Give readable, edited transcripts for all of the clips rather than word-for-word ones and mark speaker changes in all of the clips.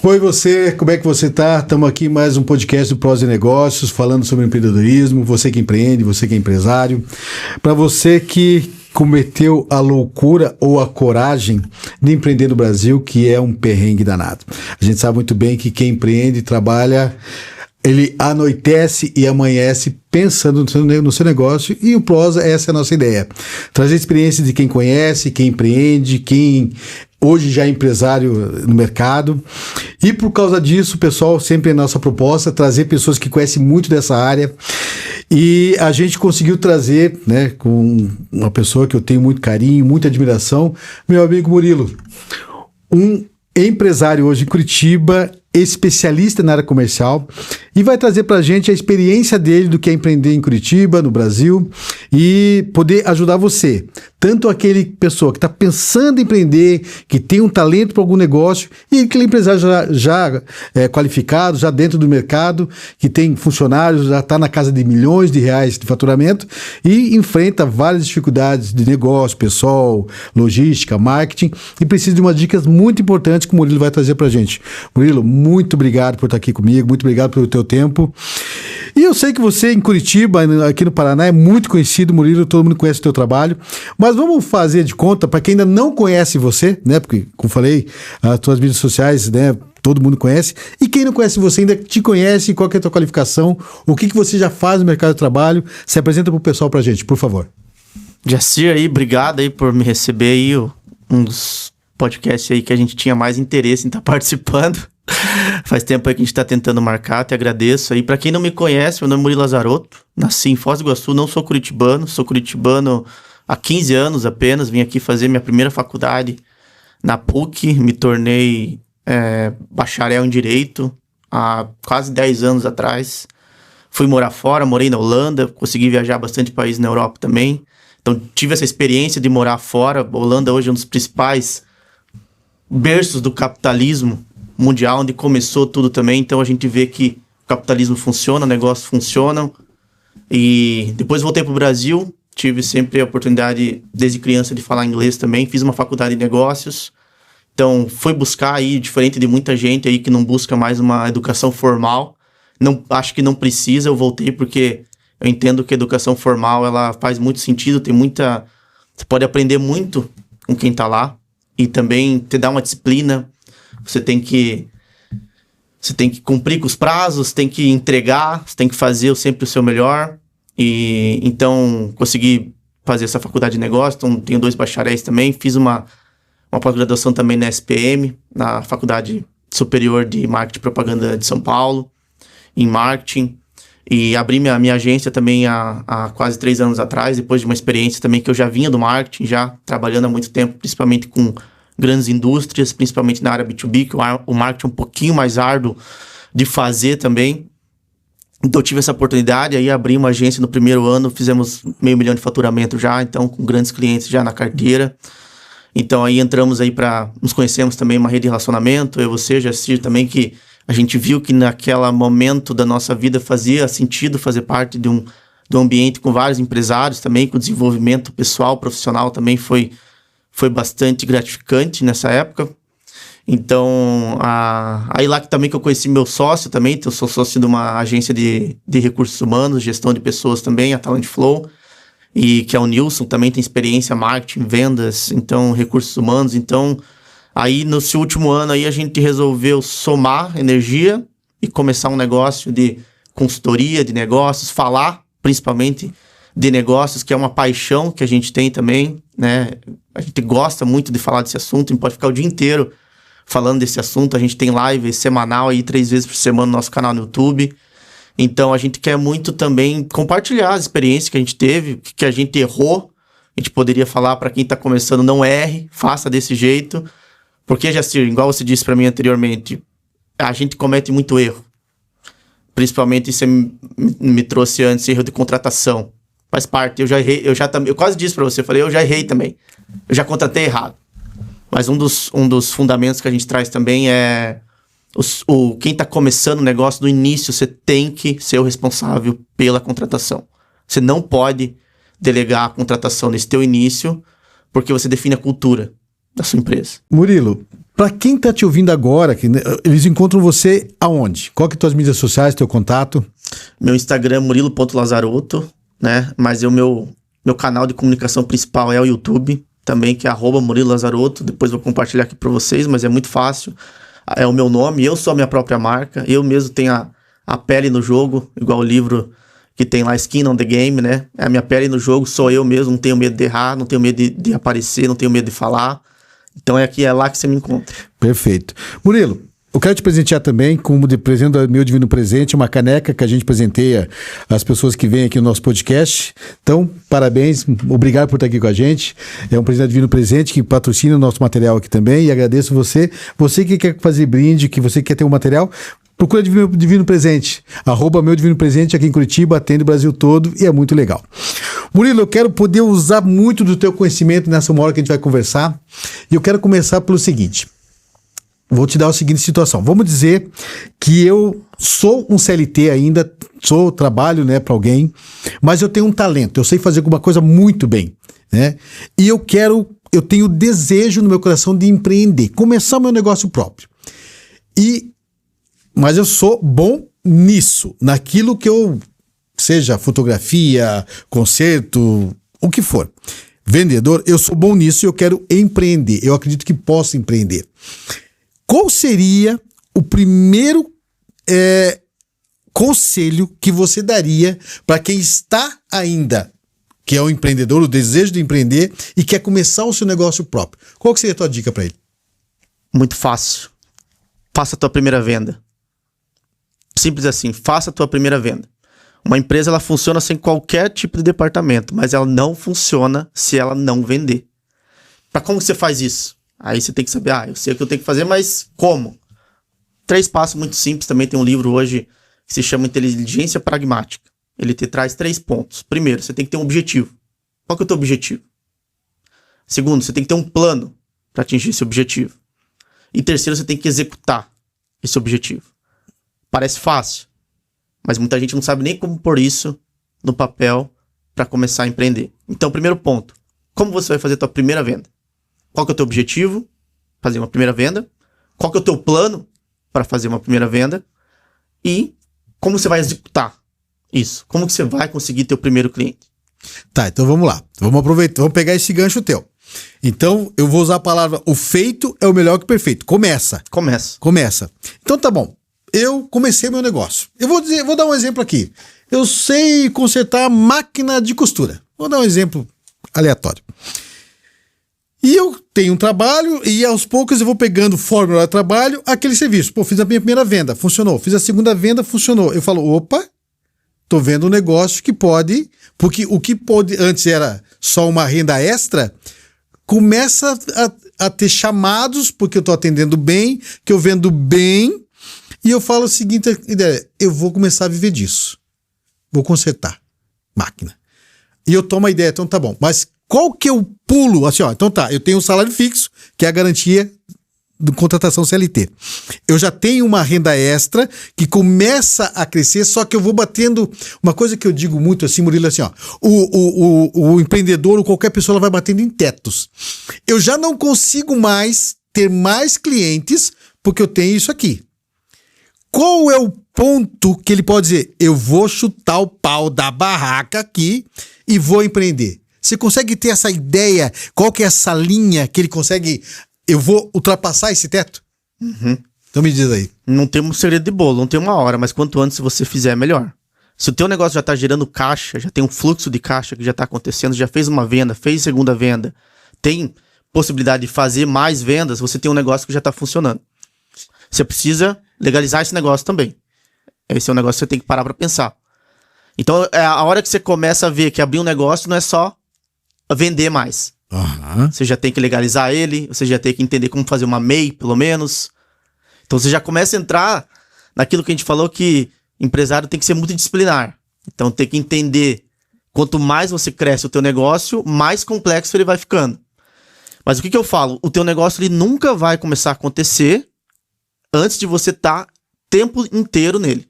Speaker 1: Oi você, como é que você tá? Estamos aqui em mais um podcast do Prós e Negócios, falando sobre empreendedorismo, você que empreende, você que é empresário. Para você que cometeu a loucura ou a coragem de empreender no Brasil, que é um perrengue danado. A gente sabe muito bem que quem empreende, trabalha, ele anoitece e amanhece pensando no seu negócio, e o Prosa, essa é a nossa ideia. Trazer experiência de quem conhece, quem empreende, quem hoje já é empresário no mercado. E por causa disso, pessoal, sempre é nossa proposta trazer pessoas que conhecem muito dessa área. E a gente conseguiu trazer, né, com uma pessoa que eu tenho muito carinho, muita admiração, meu amigo Murilo, um empresário hoje em Curitiba, especialista na área comercial, e vai trazer pra gente a experiência dele do que é empreender em Curitiba, no Brasil, e poder ajudar você, tanto aquele pessoa que está pensando em empreender, que tem um talento para algum negócio, e aquele empresário já qualificado, já dentro do mercado, que tem funcionários, já está na casa de milhões de reais de faturamento e enfrenta várias dificuldades de negócio, pessoal, logística, marketing, e precisa de umas dicas muito importantes que o Murilo vai trazer pra gente. Murilo, muito obrigado por estar aqui comigo, muito obrigado pelo teu tempo. E eu sei que você em Curitiba, aqui no Paraná, é muito conhecido, Murilo, todo mundo conhece o teu trabalho, mas vamos fazer de conta, para quem ainda não conhece você, né, porque, como falei, as tuas mídias sociais, né, todo mundo conhece, e quem não conhece você ainda te conhece, qual que é a tua qualificação, o que você já faz no mercado de trabalho, se apresenta pro pessoal pra gente, por favor.
Speaker 2: Jacir aí, obrigado aí por me receber aí, um dos podcasts aí que a gente tinha mais interesse em estar participando. Faz tempo aí que a gente tá tentando marcar, te agradeço aí. Pra quem não me conhece, meu nome é Murilo Lazarotto, nasci em Foz do Iguaçu, não sou curitibano há 15 anos apenas, vim aqui fazer minha primeira faculdade na PUC, me tornei bacharel em Direito há quase 10 anos atrás. Fui morar fora, morei na Holanda, consegui viajar bastante países na Europa também, então tive essa experiência de morar fora. A Holanda hoje é um dos principais berços do capitalismo mundial, onde começou tudo também, então a gente vê que o capitalismo funciona, negócios funcionam. E depois voltei para o Brasil, tive sempre a oportunidade desde criança de falar inglês também, fiz uma faculdade de negócios, então fui buscar aí, diferente de muita gente aí que não busca mais uma educação formal, não, acho que não precisa, eu voltei porque eu entendo que a educação formal ela faz muito sentido, tem muita, você pode aprender muito com quem está lá, e também te dá uma disciplina. Você tem que cumprir com os prazos, tem que entregar, você tem que fazer sempre o seu melhor. E então consegui fazer essa faculdade de negócio, então tenho 2 bacharéis também, fiz uma pós-graduação também na SPM, na Faculdade Superior de Marketing e Propaganda de São Paulo, em marketing, e abri minha agência também há quase 3 anos atrás, depois de uma experiência também que eu já vinha do marketing, já trabalhando há muito tempo, principalmente com grandes indústrias, principalmente na área B2B, que o marketing é um pouquinho mais árduo de fazer também. Então eu tive essa oportunidade, aí abri uma agência no primeiro ano, fizemos 500 mil de faturamento já, então com grandes clientes já na carteira. Então aí entramos aí nos conhecemos também, uma rede de relacionamento, eu, você, Jacir também, que a gente viu que naquele momento da nossa vida fazia sentido fazer parte de um ambiente com vários empresários também, com desenvolvimento pessoal, profissional também foi bastante gratificante nessa época. Então, aí lá que também que eu conheci meu sócio também, eu sou sócio de uma agência de recursos humanos, gestão de pessoas também, a Talent Flow, e que é o Nilson, também tem experiência, marketing, vendas, então recursos humanos. Então, aí nesse último ano aí a gente resolveu somar energia e começar um negócio de consultoria de negócios, falar principalmente de negócios, que é uma paixão que a gente tem também, né? A gente gosta muito de falar desse assunto, a gente pode ficar o dia inteiro falando desse assunto. A gente tem live semanal aí 3 vezes por semana no nosso canal no YouTube. Então a gente quer muito também compartilhar as experiências que a gente teve, que a gente errou. A gente poderia falar para quem está começando, não erre, faça desse jeito. Porque, Jacir, igual você disse para mim anteriormente, a gente comete muito erro. Principalmente você me trouxe antes erro de contratação. Faz parte, eu já errei, eu quase disse pra você, falei, eu já errei também. Eu já contratei errado. Mas um dos fundamentos que a gente traz também é quem tá começando o negócio, no início, você tem que ser o responsável pela contratação. Você não pode delegar a contratação nesse teu início, porque você define a cultura da sua empresa.
Speaker 1: Murilo, Para quem tá te ouvindo agora, eles encontram você aonde? Qual que é tuas mídias sociais, teu contato?
Speaker 2: Meu Instagram é murilo.lazaroto, né? Mas meu canal de comunicação principal é o YouTube, também, que é @murilo_lazaroto. Depois vou compartilhar aqui para vocês, mas é muito fácil. É o meu nome, eu sou a minha própria marca. Eu mesmo tenho a pele no jogo, igual o livro que tem lá, Skin on the Game, né? É a minha pele no jogo, sou eu mesmo, não tenho medo de errar, não tenho medo de aparecer, não tenho medo de falar. Então é lá que você me encontra.
Speaker 1: Perfeito. Murilo, eu quero te presentear também, como de presente do meu divino presente, uma caneca que a gente presenteia às pessoas que vêm aqui no nosso podcast. Então, parabéns, obrigado por estar aqui com a gente. É um presente divino presente que patrocina o nosso material aqui também, e agradeço você. Você que quer fazer brinde, que você quer ter um material, procura Divino Presente, @meu Divino Presente aqui em Curitiba, atende o Brasil todo e é muito legal. Murilo, eu quero poder usar muito do teu conhecimento nessa uma hora que a gente vai conversar, e eu quero começar pelo seguinte. Vou te dar a seguinte situação. Vamos dizer que eu sou um CLT ainda, trabalho, né, para alguém, mas eu tenho um talento, eu sei fazer alguma coisa muito bem, né? E eu tenho desejo no meu coração de empreender, começar o meu negócio próprio. Mas eu sou bom nisso, naquilo que seja fotografia, concerto, o que for. Vendedor, eu sou bom nisso e eu quero empreender. Eu acredito que posso empreender. Qual seria o primeiro conselho que você daria para quem está ainda, que é um empreendedor, o desejo de empreender e quer começar o seu negócio próprio? Qual que seria a tua dica para ele?
Speaker 2: Muito fácil. Faça a tua primeira venda. Simples assim, faça a tua primeira venda. Uma empresa, ela funciona sem qualquer tipo de departamento, mas ela não funciona se ela não vender. Para como você faz isso? Aí você tem que saber, eu sei o que eu tenho que fazer, mas como? 3 passos muito simples. Também tem um livro hoje que se chama Inteligência Pragmática. Ele te traz 3 pontos. Primeiro, você tem que ter um objetivo. Qual que é o teu objetivo? Segundo, você tem que ter um plano para atingir esse objetivo. E terceiro, você tem que executar esse objetivo. Parece fácil, mas muita gente não sabe nem como pôr isso no papel para começar a empreender. Então, primeiro ponto, como você vai fazer a tua primeira venda? Qual que é o teu objetivo? Fazer uma primeira venda. Qual que é o teu plano para fazer uma primeira venda? E como você vai executar isso? Como que você vai conseguir ter o primeiro cliente?
Speaker 1: Tá, então vamos lá. Vamos aproveitar, vamos pegar esse gancho teu. Então, eu vou usar a palavra, o feito é o melhor que o perfeito. Começa. Então tá bom. Eu comecei meu negócio. Eu vou dar um exemplo aqui. Eu sei consertar máquina de costura. Vou dar um exemplo aleatório. E eu tenho um trabalho e aos poucos eu vou pegando fórmula de trabalho, aquele serviço. Pô, fiz a minha primeira venda, funcionou. Fiz a segunda venda, funcionou. Eu falo, opa, tô vendo um negócio que pode... Porque o que pode antes era só uma renda extra, começa a ter chamados, porque eu tô atendendo bem, que eu vendo bem... E eu falo a seguinte ideia, eu vou começar a viver disso. Vou consertar máquina. E eu tomo a ideia, então tá bom. Mas qual que é o pulo? Assim, então tá, eu tenho um salário fixo, que é a garantia de contratação CLT. Eu já tenho uma renda extra que começa a crescer, só que eu vou batendo... Uma coisa que eu digo muito assim, Murilo, assim, o empreendedor ou qualquer pessoa ela vai batendo em tetos. Eu já não consigo mais ter mais clientes porque eu tenho isso aqui. Qual é o ponto que ele pode dizer, eu vou chutar o pau da barraca aqui e vou empreender? Você consegue ter essa ideia? Qual que é essa linha que ele consegue, eu vou ultrapassar esse teto?
Speaker 2: Uhum.
Speaker 1: Então me diz aí.
Speaker 2: Não tem um segredo de bolo, não tem uma hora, mas quanto antes você fizer, melhor. Se o teu negócio já está gerando caixa, já tem um fluxo de caixa que já está acontecendo, já fez uma venda, fez segunda venda, tem possibilidade de fazer mais vendas, você tem um negócio que já está funcionando. Você precisa legalizar esse negócio também. Esse é um negócio que você tem que parar para pensar. Então, é a hora que você começa a ver que abrir um negócio não é só vender mais.
Speaker 1: Uhum.
Speaker 2: Você já tem que legalizar ele, você já tem que entender como fazer uma MEI, pelo menos. Então, você já começa a entrar naquilo que a gente falou que empresário tem que ser multidisciplinar. Então, tem que entender quanto mais você cresce o teu negócio, mais complexo ele vai ficando. Mas o que eu falo? O teu negócio ele nunca vai começar a acontecer antes de você estar tempo inteiro nele.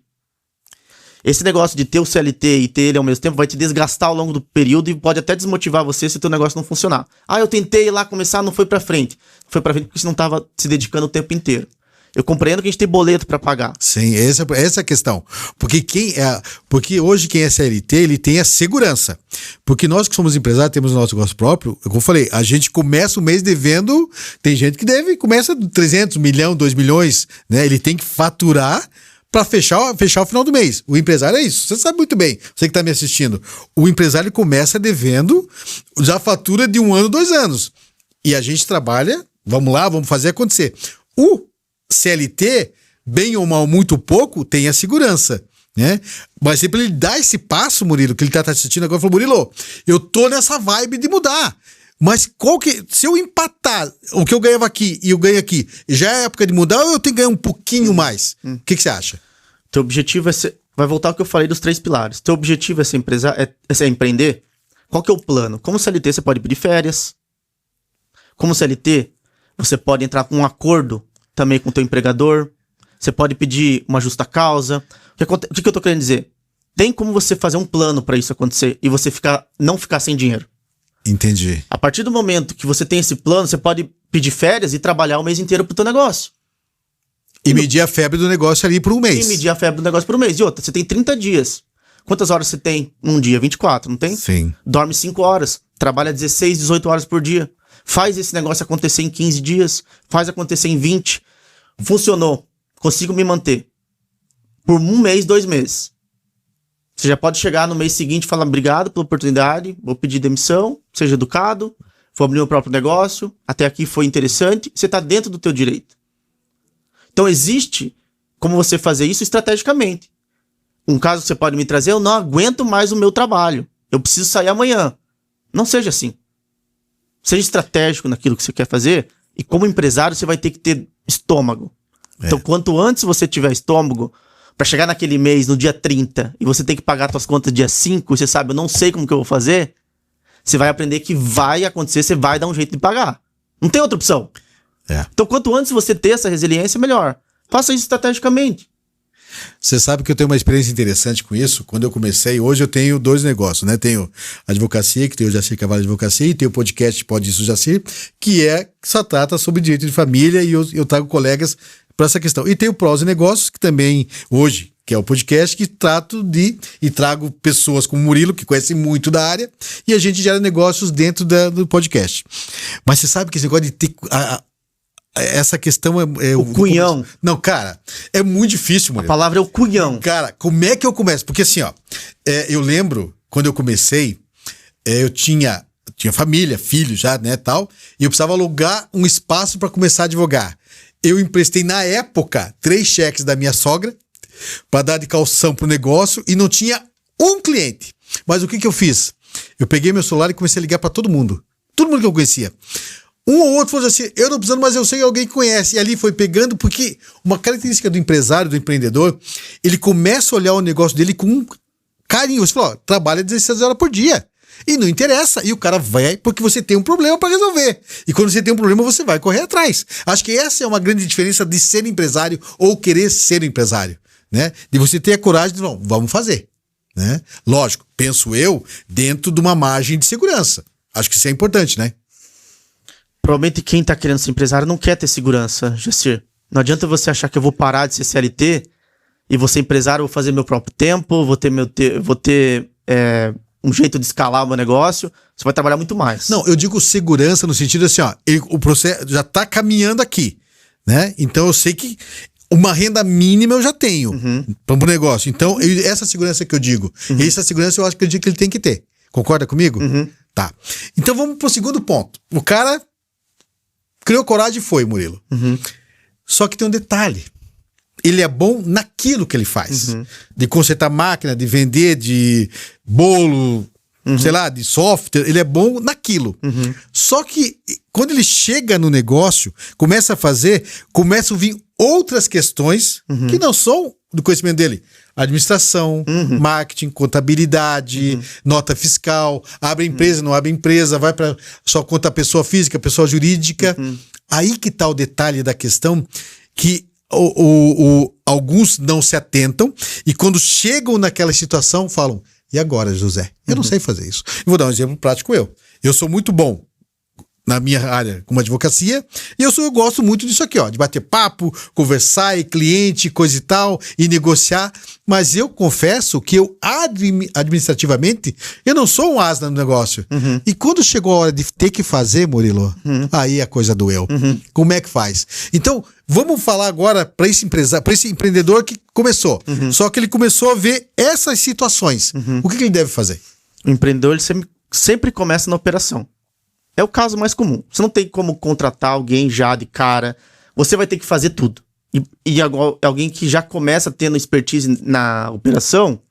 Speaker 2: Esse negócio de ter o CLT e ter ele ao mesmo tempo vai te desgastar ao longo do período e pode até desmotivar você se o teu negócio não funcionar. Eu tentei ir lá começar, não foi pra frente. Não foi pra frente porque você não tava se dedicando o tempo inteiro. Eu compreendo que a gente tem boleto pra pagar.
Speaker 1: Sim, essa é a questão. Porque hoje quem é CLT, ele tem a segurança. Porque nós que somos empresários, temos o nosso negócio próprio, como eu falei, a gente começa o mês devendo, tem gente que começa 300, 1 milhão, 2 milhões, né? Ele tem que faturar para fechar o final do mês. O empresário é isso. Você sabe muito bem, você que está me assistindo. O empresário começa devendo, já fatura de 1 ano, 2 anos. E a gente trabalha, vamos lá, vamos fazer acontecer. O CLT, bem ou mal, muito pouco, tem a segurança, né? Mas sempre ele dá esse passo, Murilo, que ele tá assistindo agora, falou, Murilo, eu tô nessa vibe de mudar, mas se eu empatar o que eu ganhava aqui e eu ganho aqui, já é época de mudar ou eu tenho que ganhar um pouquinho mais? O que você acha?
Speaker 2: Teu objetivo vai voltar ao que eu falei dos 3 pilares. Teu objetivo é ser empreender? Qual que é o plano? Como CLT, você pode pedir férias. Como CLT, você pode entrar com um acordo também com o teu empregador, você pode pedir uma justa causa. O que eu tô querendo dizer? Tem como você fazer um plano para isso acontecer e você não ficar sem dinheiro.
Speaker 1: Entendi.
Speaker 2: A partir do momento que você tem esse plano, você pode pedir férias e trabalhar o mês inteiro pro teu negócio.
Speaker 1: E medir a febre do negócio ali por um mês.
Speaker 2: E medir a febre do negócio por um mês. E outra, você tem 30 dias. Quantas horas você tem num dia? 24, não tem?
Speaker 1: Sim.
Speaker 2: Dorme 5 horas, trabalha 16, 18 horas por dia. Faz esse negócio acontecer em 15 dias, faz acontecer em 20. Funcionou. Consigo me manter. Por 1 mês, 2 meses. Você já pode chegar no mês seguinte e falar, obrigado pela oportunidade, vou pedir demissão, seja educado, vou abrir meu próprio negócio, até aqui foi interessante, você está dentro do teu direito. Então existe como você fazer isso estrategicamente. Um caso que você pode me trazer, eu não aguento mais o meu trabalho, eu preciso sair amanhã. Não seja assim. Seja estratégico naquilo que você quer fazer, e como empresário você vai ter que ter estômago. Então, quanto antes você tiver estômago, pra chegar naquele mês, no dia 30, e você tem que pagar suas contas dia 5, e você sabe, eu não sei como que eu vou fazer, você vai aprender que vai acontecer, você vai dar um jeito de pagar. Não tem outra opção. Então, quanto antes você ter essa resiliência, melhor. Faça isso estrategicamente.
Speaker 1: Você sabe que eu tenho uma experiência interessante com isso. Quando eu comecei, hoje eu tenho 2 negócios, né? Tenho a advocacia, que tem o Jacir Carvalho Advocacia, e tem o podcast Pode Isso Jacir, que só trata sobre direito de família, e eu trago colegas para essa questão. E tem o Prosa e Negócios, que também, hoje, que é o podcast, que trago pessoas como o Murilo, que conhecem muito da área, e a gente gera negócios dentro do podcast. Mas você sabe que esse negócio de ter... essa questão
Speaker 2: o cunhão.
Speaker 1: Não, cara, é muito difícil, Murilo.
Speaker 2: A palavra é o cunhão.
Speaker 1: Cara, como é que eu começo? Porque assim, ó, eu lembro, quando eu comecei, eu tinha família, filho já, né, tal, e eu precisava alugar um espaço para começar a advogar. Eu emprestei, na época, 3 cheques da minha sogra para dar de calção pro negócio e não tinha um cliente. Mas o que eu fiz? Eu peguei meu celular e comecei a ligar para todo mundo. Todo mundo que eu conhecia. Um ou outro falou assim, eu não precisando, mas eu sei alguém que conhece. E ali foi pegando, porque uma característica do empresário, do empreendedor, ele começa a olhar o negócio dele com carinho. Você fala, trabalha 16 horas por dia. E não interessa. E o cara vai porque você tem um problema para resolver. E quando você tem um problema, você vai correr atrás. Acho que essa é uma grande diferença de ser empresário ou querer ser empresário, né? De você ter a coragem de, não, vamos fazer, né? Lógico, penso eu, dentro de uma margem de segurança. Acho que isso é importante, né?
Speaker 2: Provavelmente quem tá querendo ser empresário não quer ter segurança, Jacir. Não adianta você achar que eu vou parar de ser CLT e vou ser empresário, vou fazer meu próprio tempo, vou ter um jeito de escalar o meu negócio, você vai trabalhar muito mais.
Speaker 1: Não, eu digo segurança no sentido assim, ó, o processo já tá caminhando aqui, né? Então eu sei que uma renda mínima eu já tenho para o negócio. Então, essa segurança que eu digo, essa segurança eu acho que eu digo que ele tem que ter. Concorda comigo? Tá. Então vamos pro segundo ponto. O cara criou coragem e foi, Murilo. Só que tem um detalhe. Ele é bom naquilo que ele faz. De consertar máquina, de vender, de bolo, sei lá, de software. Ele é bom naquilo. Só que quando ele chega no negócio, começam a vir outras questões que não são do conhecimento dele. Administração, marketing, contabilidade, nota fiscal, abre empresa, não abre empresa, vai para só conta pessoa física, pessoa jurídica. Aí que tá o detalhe da questão, que alguns não se atentam e quando chegam naquela situação falam, e agora, José? Eu não sei fazer isso. Eu vou dar um exemplo prático eu sou muito bom na minha área como advocacia, e eu gosto muito disso aqui, de bater papo, conversar, e cliente, coisa e tal, e negociar, mas eu confesso que eu administrativamente, eu não sou um asa no negócio. E quando chegou a hora de ter que fazer, Murilo, aí a coisa doeu. Como é que faz? Então, vamos falar agora para esse empreendedor que começou, só que ele começou a ver essas situações. O que ele deve fazer?
Speaker 2: O empreendedor ele sempre começa na operação. É o caso mais comum. Você não tem como contratar alguém já de cara. Você vai ter que fazer tudo. E alguém que já começa tendo expertise na operação,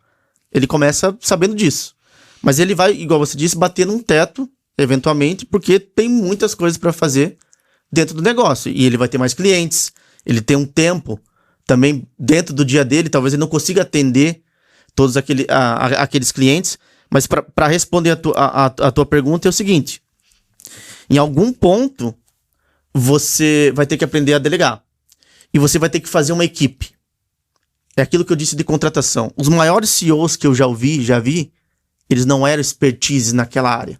Speaker 2: ele começa sabendo disso. Mas ele vai, igual você disse, bater num teto, eventualmente, porque tem muitas coisas para fazer dentro do negócio. E ele vai ter mais clientes, ele tem um tempo também dentro do dia dele, talvez ele não consiga atender todos aqueles clientes. Mas para responder a tua pergunta é o seguinte: em algum ponto, você vai ter que aprender a delegar. E você vai ter que fazer uma equipe. É aquilo que eu disse de contratação. Os maiores CEOs que eu já vi, eles não eram expertise naquela área.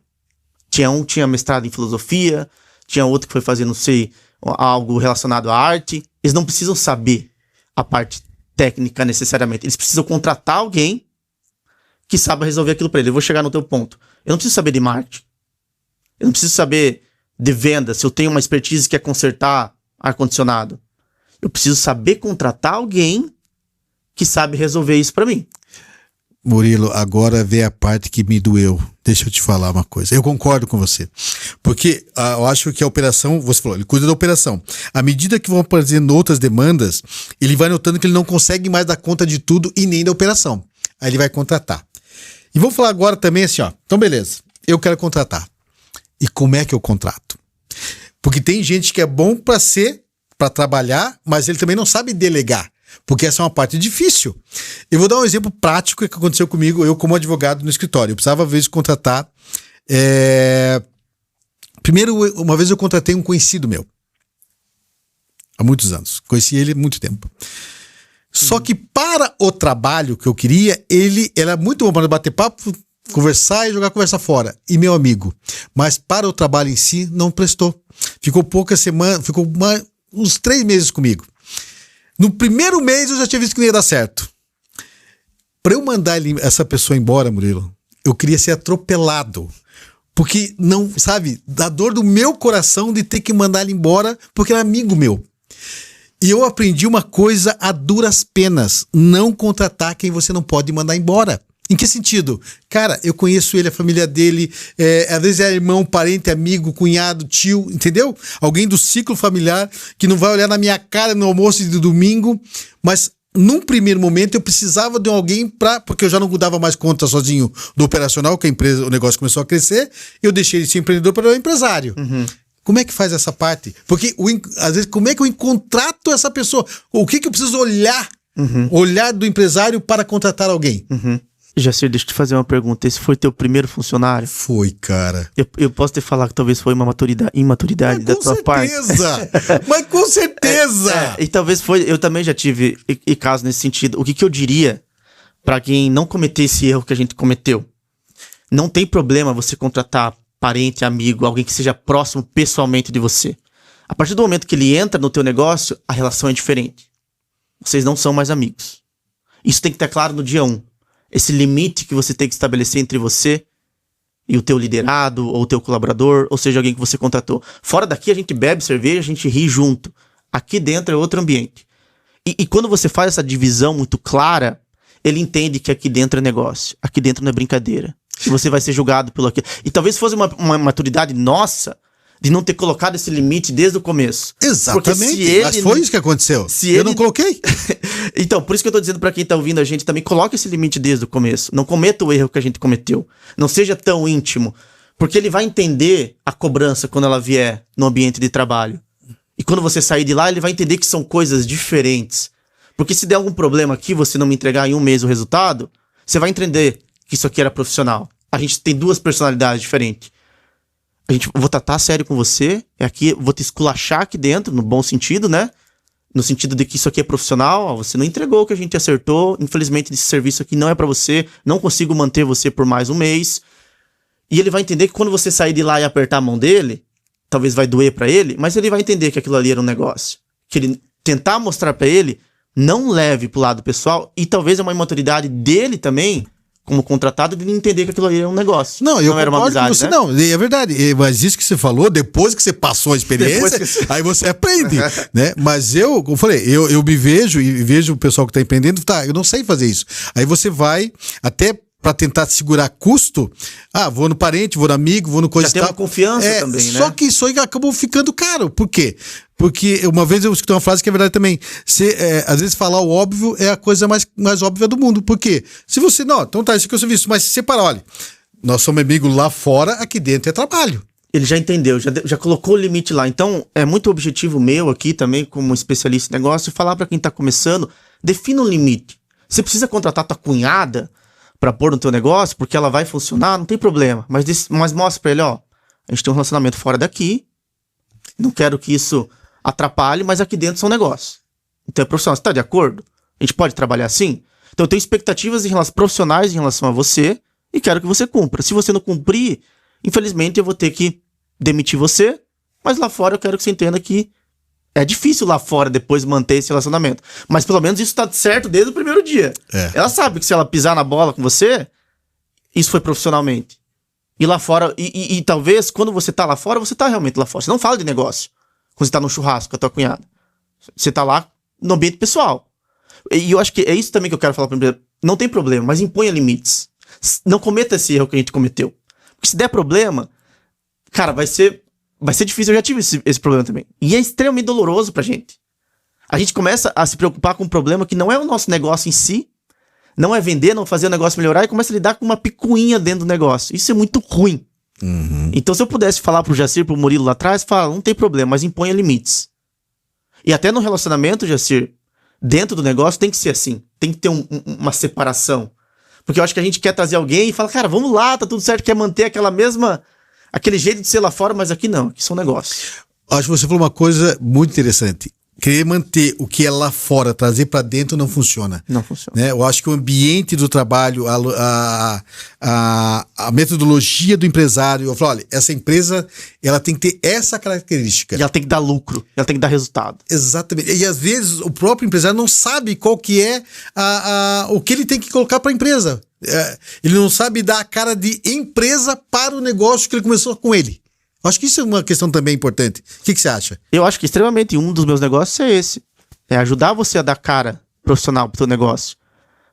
Speaker 2: Tinha mestrado em filosofia, tinha outro que foi fazer, não sei, algo relacionado à arte. Eles não precisam saber a parte técnica necessariamente. Eles precisam contratar alguém que saiba resolver aquilo para ele. Eu vou chegar no teu ponto. Eu não preciso saber de marketing. Eu não preciso saber de venda, se eu tenho uma expertise que é consertar ar-condicionado. Eu preciso saber contratar alguém que sabe resolver isso para mim.
Speaker 1: Murilo, agora vem a parte que me doeu. Deixa eu te falar uma coisa. Eu concordo com você. Porque eu acho que a operação, você falou, ele cuida da operação. À medida que vão aparecendo outras demandas, ele vai notando que ele não consegue mais dar conta de tudo e nem da operação. Aí ele vai contratar. E vamos falar agora também assim, Então, beleza. Eu quero contratar. E como é que eu contrato? Porque tem gente que é bom para trabalhar, mas ele também não sabe delegar, porque essa é uma parte difícil. Eu vou dar um exemplo prático que aconteceu comigo, eu como advogado no escritório. Eu precisava, às vezes, contratar... Primeiro, uma vez eu contratei um conhecido meu, há muitos anos. Conheci ele há muito tempo. Só que para o trabalho que eu queria, ele era muito bom para bater papo, conversar e jogar a conversa fora. E meu amigo. Mas para o trabalho em si, não prestou. Ficou poucas semanas, uns 3 meses comigo. No primeiro mês eu já tinha visto que não ia dar certo. Para eu mandar essa pessoa embora, Murilo, eu queria ser atropelado. Porque não, sabe, da dor do meu coração de ter que mandar ele embora, porque era amigo meu. E eu aprendi uma coisa a duras penas: não contratar quem você não pode mandar embora. Em que sentido? Cara, eu conheço ele, a família dele, às vezes é irmão, parente, amigo, cunhado, tio, entendeu? Alguém do ciclo familiar que não vai olhar na minha cara no almoço de domingo, mas num primeiro momento eu precisava de alguém porque eu já não dava mais conta sozinho do operacional, que o negócio começou a crescer, eu deixei ele ser empreendedor para o empresário. Como é que faz essa parte? Porque, às vezes, como é que eu contrato essa pessoa? O que eu preciso olhar? Olhar do empresário para contratar alguém?
Speaker 2: Jacir, deixa eu te fazer uma pergunta. Esse foi teu primeiro funcionário?
Speaker 1: Foi, cara.
Speaker 2: Eu posso te falar que talvez foi uma imaturidade da tua parte.
Speaker 1: Mas com certeza!
Speaker 2: E talvez foi... Eu também já tive caso nesse sentido. O que eu diria para quem não cometer esse erro que a gente cometeu? Não tem problema você contratar parente, amigo, alguém que seja próximo pessoalmente de você. A partir do momento que ele entra no teu negócio, a relação é diferente. Vocês não são mais amigos. Isso tem que estar claro no dia 1. Esse limite que você tem que estabelecer entre você e o teu liderado, ou o teu colaborador, ou seja, alguém que você contratou. Fora daqui a gente bebe cerveja, a gente ri junto. Aqui dentro é outro ambiente. E quando você faz essa divisão muito clara, ele entende que aqui dentro é negócio. Aqui dentro não é brincadeira. E você vai ser julgado pelo aquilo. E talvez fosse uma maturidade nossa de não ter colocado esse limite desde o começo.
Speaker 1: Exatamente, mas foi isso que aconteceu. Eu não coloquei.
Speaker 2: Então, por isso que eu tô dizendo pra quem tá ouvindo a gente também, coloque esse limite desde o começo. Não cometa o erro que a gente cometeu. Não seja tão íntimo. Porque ele vai entender a cobrança quando ela vier no ambiente de trabalho. E quando você sair de lá, ele vai entender que são coisas diferentes. Porque se der algum problema aqui, você não me entregar em 1 mês o resultado, você vai entender que isso aqui era profissional. A gente tem 2 personalidades diferentes. Eu vou tratar sério com você, aqui, vou te esculachar aqui dentro, no bom sentido, né? no sentido de que isso aqui é profissional, ó, você não entregou o que a gente acertou, infelizmente esse serviço aqui não é pra você, não consigo manter você por mais um mês. E ele vai entender que quando você sair de lá e apertar a mão dele, talvez vai doer pra ele, mas ele vai entender que aquilo ali era um negócio. Que ele tentar mostrar pra ele, não leve pro lado pessoal, e talvez é uma imaturidade dele também, como contratado, de entender que aquilo ali era um negócio.
Speaker 1: Não, eu
Speaker 2: era uma amizade,
Speaker 1: você,
Speaker 2: né?
Speaker 1: não, é verdade. Mas isso que você falou, depois que você passou a experiência, aí você aprende, né? Mas como falei, eu me vejo e vejo o pessoal que tá empreendendo, eu não sei fazer isso. Aí você vai até para tentar segurar custo, vou no parente, vou no amigo, vou no coisa
Speaker 2: e tal. Já tem uma confiança também, né?
Speaker 1: Só que isso aí acabou ficando caro. Por quê? Porque uma vez eu escutei uma frase que é verdade também. Às vezes falar o óbvio é a coisa mais óbvia do mundo. Por quê? Se você, não, então tá, isso aqui é o serviço, mas se separar, olha, nós somos amigos lá fora, aqui dentro é trabalho.
Speaker 2: Ele já entendeu, já colocou o limite lá. Então, é muito objetivo meu aqui também, como especialista em negócio, falar para quem tá começando, defina um limite. Você precisa contratar tua cunhada pra pôr no teu negócio, porque ela vai funcionar, não tem problema. Mas mostra pra ele, ó, a gente tem um relacionamento fora daqui, não quero que isso atrapalhe, mas aqui dentro são negócios. Então é profissional, você tá de acordo? A gente pode trabalhar assim? Então eu tenho expectativas profissionais em relação a você e quero que você cumpra. Se você não cumprir, infelizmente eu vou ter que demitir você, mas lá fora eu quero que você entenda que é difícil lá fora depois manter esse relacionamento. Mas pelo menos isso tá certo desde o primeiro dia. Ela sabe que se ela pisar na bola com você, isso foi profissionalmente. E lá fora, e talvez quando você tá lá fora, você tá realmente lá fora. Você não fala de negócio quando você tá no churrasco com a tua cunhada. Você tá lá no ambiente pessoal. E eu acho que é isso também que eu quero falar pra empresa. Não tem problema, mas imponha limites. Não cometa esse erro que a gente cometeu. Porque se der problema, cara, vai ser difícil. Eu já tive esse problema também. E é extremamente doloroso pra gente. A gente começa a se preocupar com um problema que não é o nosso negócio em si, não é vender, não fazer o negócio melhorar, e começa a lidar com uma picuinha dentro do negócio. Isso é muito ruim. Então, se eu pudesse falar pro Jacir, pro Murilo lá atrás, fala, não tem problema, mas imponha limites. E até no relacionamento, Jacir, dentro do negócio tem que ser assim. Tem que ter uma separação. Porque eu acho que a gente quer trazer alguém e fala, cara, vamos lá, tá tudo certo, quer manter aquele jeito de ser lá fora, mas aqui não, aqui são negócios.
Speaker 1: Acho que você falou uma coisa muito interessante. Querer manter o que é lá fora, trazer para dentro não funciona.
Speaker 2: Não funciona.
Speaker 1: Né? Eu acho que o ambiente do trabalho, a metodologia do empresário, eu falo, olha, essa empresa, ela tem que ter essa característica.
Speaker 2: E ela tem que dar lucro, ela tem que dar resultado.
Speaker 1: Exatamente. E às vezes o próprio empresário não sabe qual que é o que ele tem que colocar para a empresa. Ele não sabe dar a cara de empresa para o negócio que ele começou com ele. Acho que isso é uma questão também importante. O que você acha?
Speaker 2: Eu acho que extremamente um dos meus negócios é esse. É ajudar você a dar cara profissional pro teu negócio.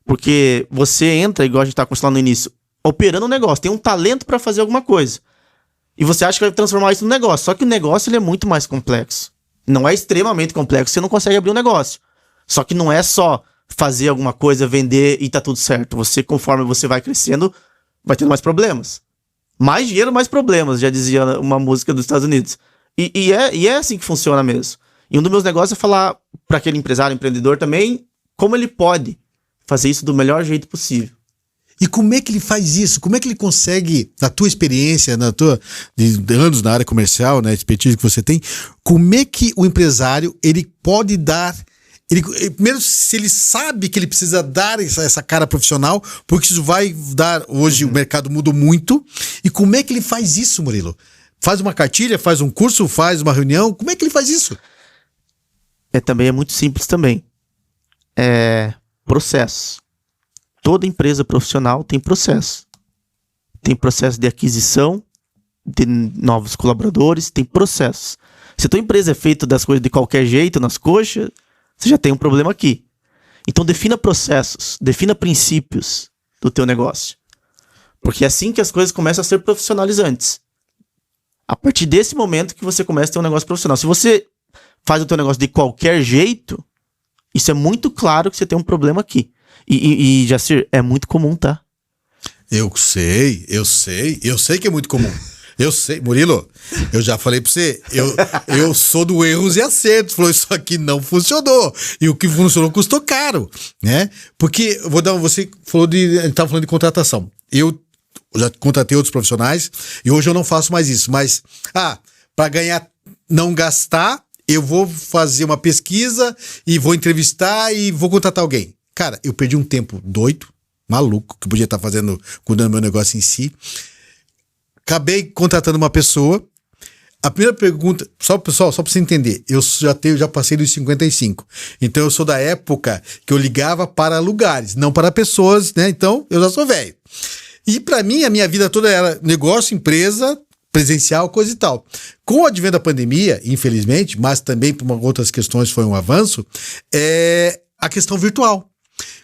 Speaker 2: Porque você entra, igual a gente tá conversando no início, operando um negócio, tem um talento para fazer alguma coisa. E você acha que vai transformar isso no negócio. Só que o negócio ele é muito mais complexo. Não é extremamente complexo, você não consegue abrir um negócio. Só que não é só fazer alguma coisa, vender e tá tudo certo. Você, conforme você vai crescendo, vai tendo mais problemas. Mais dinheiro, mais problemas, já dizia uma música dos Estados Unidos. E é assim que funciona mesmo. E um dos meus negócios é falar para aquele empresário, empreendedor também, como ele pode fazer isso do melhor jeito possível.
Speaker 1: E como é que ele faz isso? Como é que ele consegue, na tua experiência, de anos na área comercial, na expertise que você tem, como é que o empresário ele pode dar... primeiro, se ele sabe que ele precisa dar essa cara profissional, porque isso vai dar... Hoje o mercado mudou muito. E como é que ele faz isso, Murilo? Faz uma cartilha, faz um curso, faz uma reunião? Como é que ele faz isso?
Speaker 2: Também é muito simples também. Processo. Toda empresa profissional tem processo. Tem processo de aquisição de novos colaboradores, tem processos. Se a tua empresa é feita das coisas de qualquer jeito, nas coxas, você já tem um problema aqui. Então defina processos, defina princípios do teu negócio. Porque é assim que as coisas começam a ser profissionalizantes. A partir desse momento que você começa a ter um negócio profissional. Se você faz o teu negócio de qualquer jeito, isso é muito claro que você tem um problema aqui. E Jacir, é muito comum, tá?
Speaker 1: Eu sei que é muito comum. Eu sei, Murilo, eu já falei pra você, eu sou do erros e acertos. Falou, isso aqui não funcionou. E o que funcionou custou caro, né? Porque, você falou a gente tava falando de contratação. Eu já contratei outros profissionais e hoje eu não faço mais isso. Mas, para ganhar, não gastar, eu vou fazer uma pesquisa e vou entrevistar e vou contratar alguém. Cara, eu perdi um tempo doido, maluco, que podia estar cuidando do meu negócio em si. Acabei contratando uma pessoa. A primeira pergunta, só pra você entender, eu já passei dos 55. Então eu sou da época que eu ligava para lugares, não para pessoas, né? Então eu já sou velho. E para mim, a minha vida toda era negócio, empresa, presencial, coisa e tal. Com o advento da pandemia, infelizmente, mas também por outras questões foi um avanço, a questão virtual.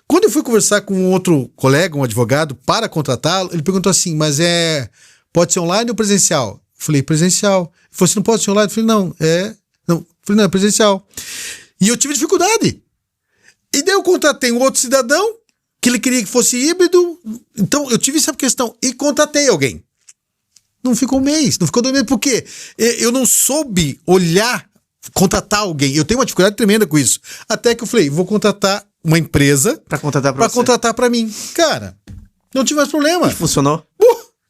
Speaker 1: Quando eu fui conversar com um outro colega, um advogado, para contratá-lo, ele perguntou assim, mas pode ser online ou presencial? Eu falei, presencial. Ele falou, você não pode ser online? Eu falei, não. Eu falei, não, é presencial. E eu tive dificuldade. E daí eu contratei um outro cidadão, que ele queria que fosse híbrido. Então eu tive essa questão. E contratei alguém. Não ficou um mês, não ficou 2 meses. Por quê? Eu não soube olhar, contratar alguém. Eu tenho uma dificuldade tremenda com isso. Até que eu falei, vou contratar uma empresa
Speaker 2: Pra contratar
Speaker 1: pra mim. Cara, não tive mais problema.
Speaker 2: E funcionou?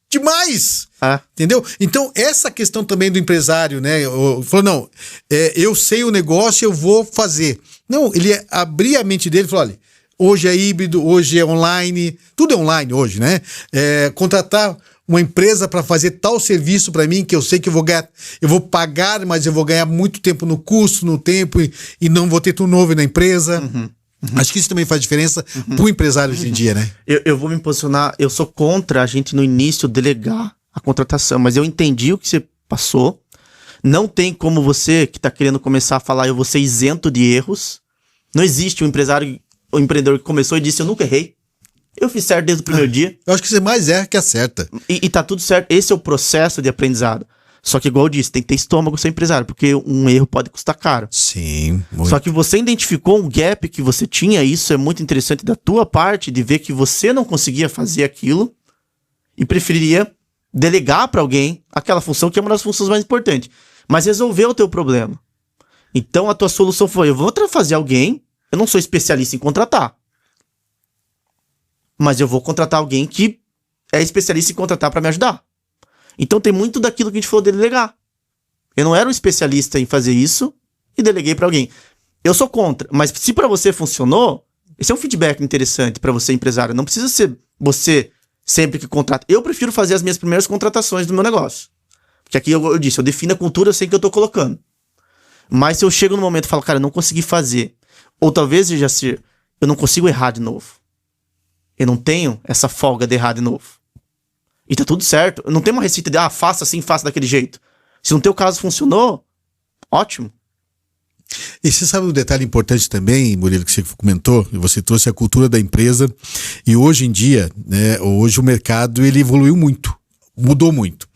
Speaker 1: Demais! Entendeu? Então, essa questão também do empresário, né? Falou, não, eu sei o negócio, eu vou fazer. Não, ele abria a mente dele e falou, olha, hoje é híbrido, hoje é online, tudo é online hoje, né? Contratar uma empresa para fazer tal serviço para mim, que eu sei que eu vou pagar, mas eu vou ganhar muito tempo no custo, no tempo, e não vou ter turnover na empresa. Acho que isso também faz diferença pro empresário hoje em dia, né?
Speaker 2: Eu vou me posicionar, eu sou contra a gente no início delegar a contratação, mas eu entendi o que você passou. Não tem como você que tá querendo começar a falar, eu vou ser isento de erros. Não existe um empreendedor que começou e disse, eu nunca errei. Eu fiz certo desde o primeiro dia.
Speaker 1: Eu acho que você mais erra que acerta.
Speaker 2: E tá tudo certo. Esse é o processo de aprendizado. Só que, igual eu disse, tem que ter estômago ser empresário, porque um erro pode custar caro.
Speaker 1: Sim, muito.
Speaker 2: Só que você identificou um gap que você tinha, isso é muito interessante da tua parte, de ver que você não conseguia fazer aquilo e preferiria delegar para alguém aquela função que é uma das funções mais importantes. Mas resolveu o teu problema. Então a tua solução foi, eu vou fazer alguém, eu não sou especialista em contratar, mas eu vou contratar alguém que é especialista em contratar para me ajudar. Então tem muito daquilo que a gente falou de delegar. Eu não era um especialista em fazer isso e deleguei para alguém. Eu sou contra, mas se para você funcionou, esse é um feedback interessante para você, empresário. Não precisa ser você sempre que contrata. Eu prefiro fazer as minhas primeiras contratações do meu negócio. Porque aqui eu disse, eu defino a cultura, eu sei que eu tô colocando. Mas se eu chego no momento e falo, cara, eu não consegui fazer, ou talvez, Jacir, eu não consigo errar de novo. Eu não tenho essa folga de errar de novo. E tá tudo certo. Não tem uma receita de, faça assim, faça daquele jeito. Se no teu caso funcionou, ótimo.
Speaker 1: E você sabe um detalhe importante também, Murilo, que você comentou, você trouxe a cultura da empresa, e hoje em dia, né, hoje o mercado ele evoluiu muito, mudou muito.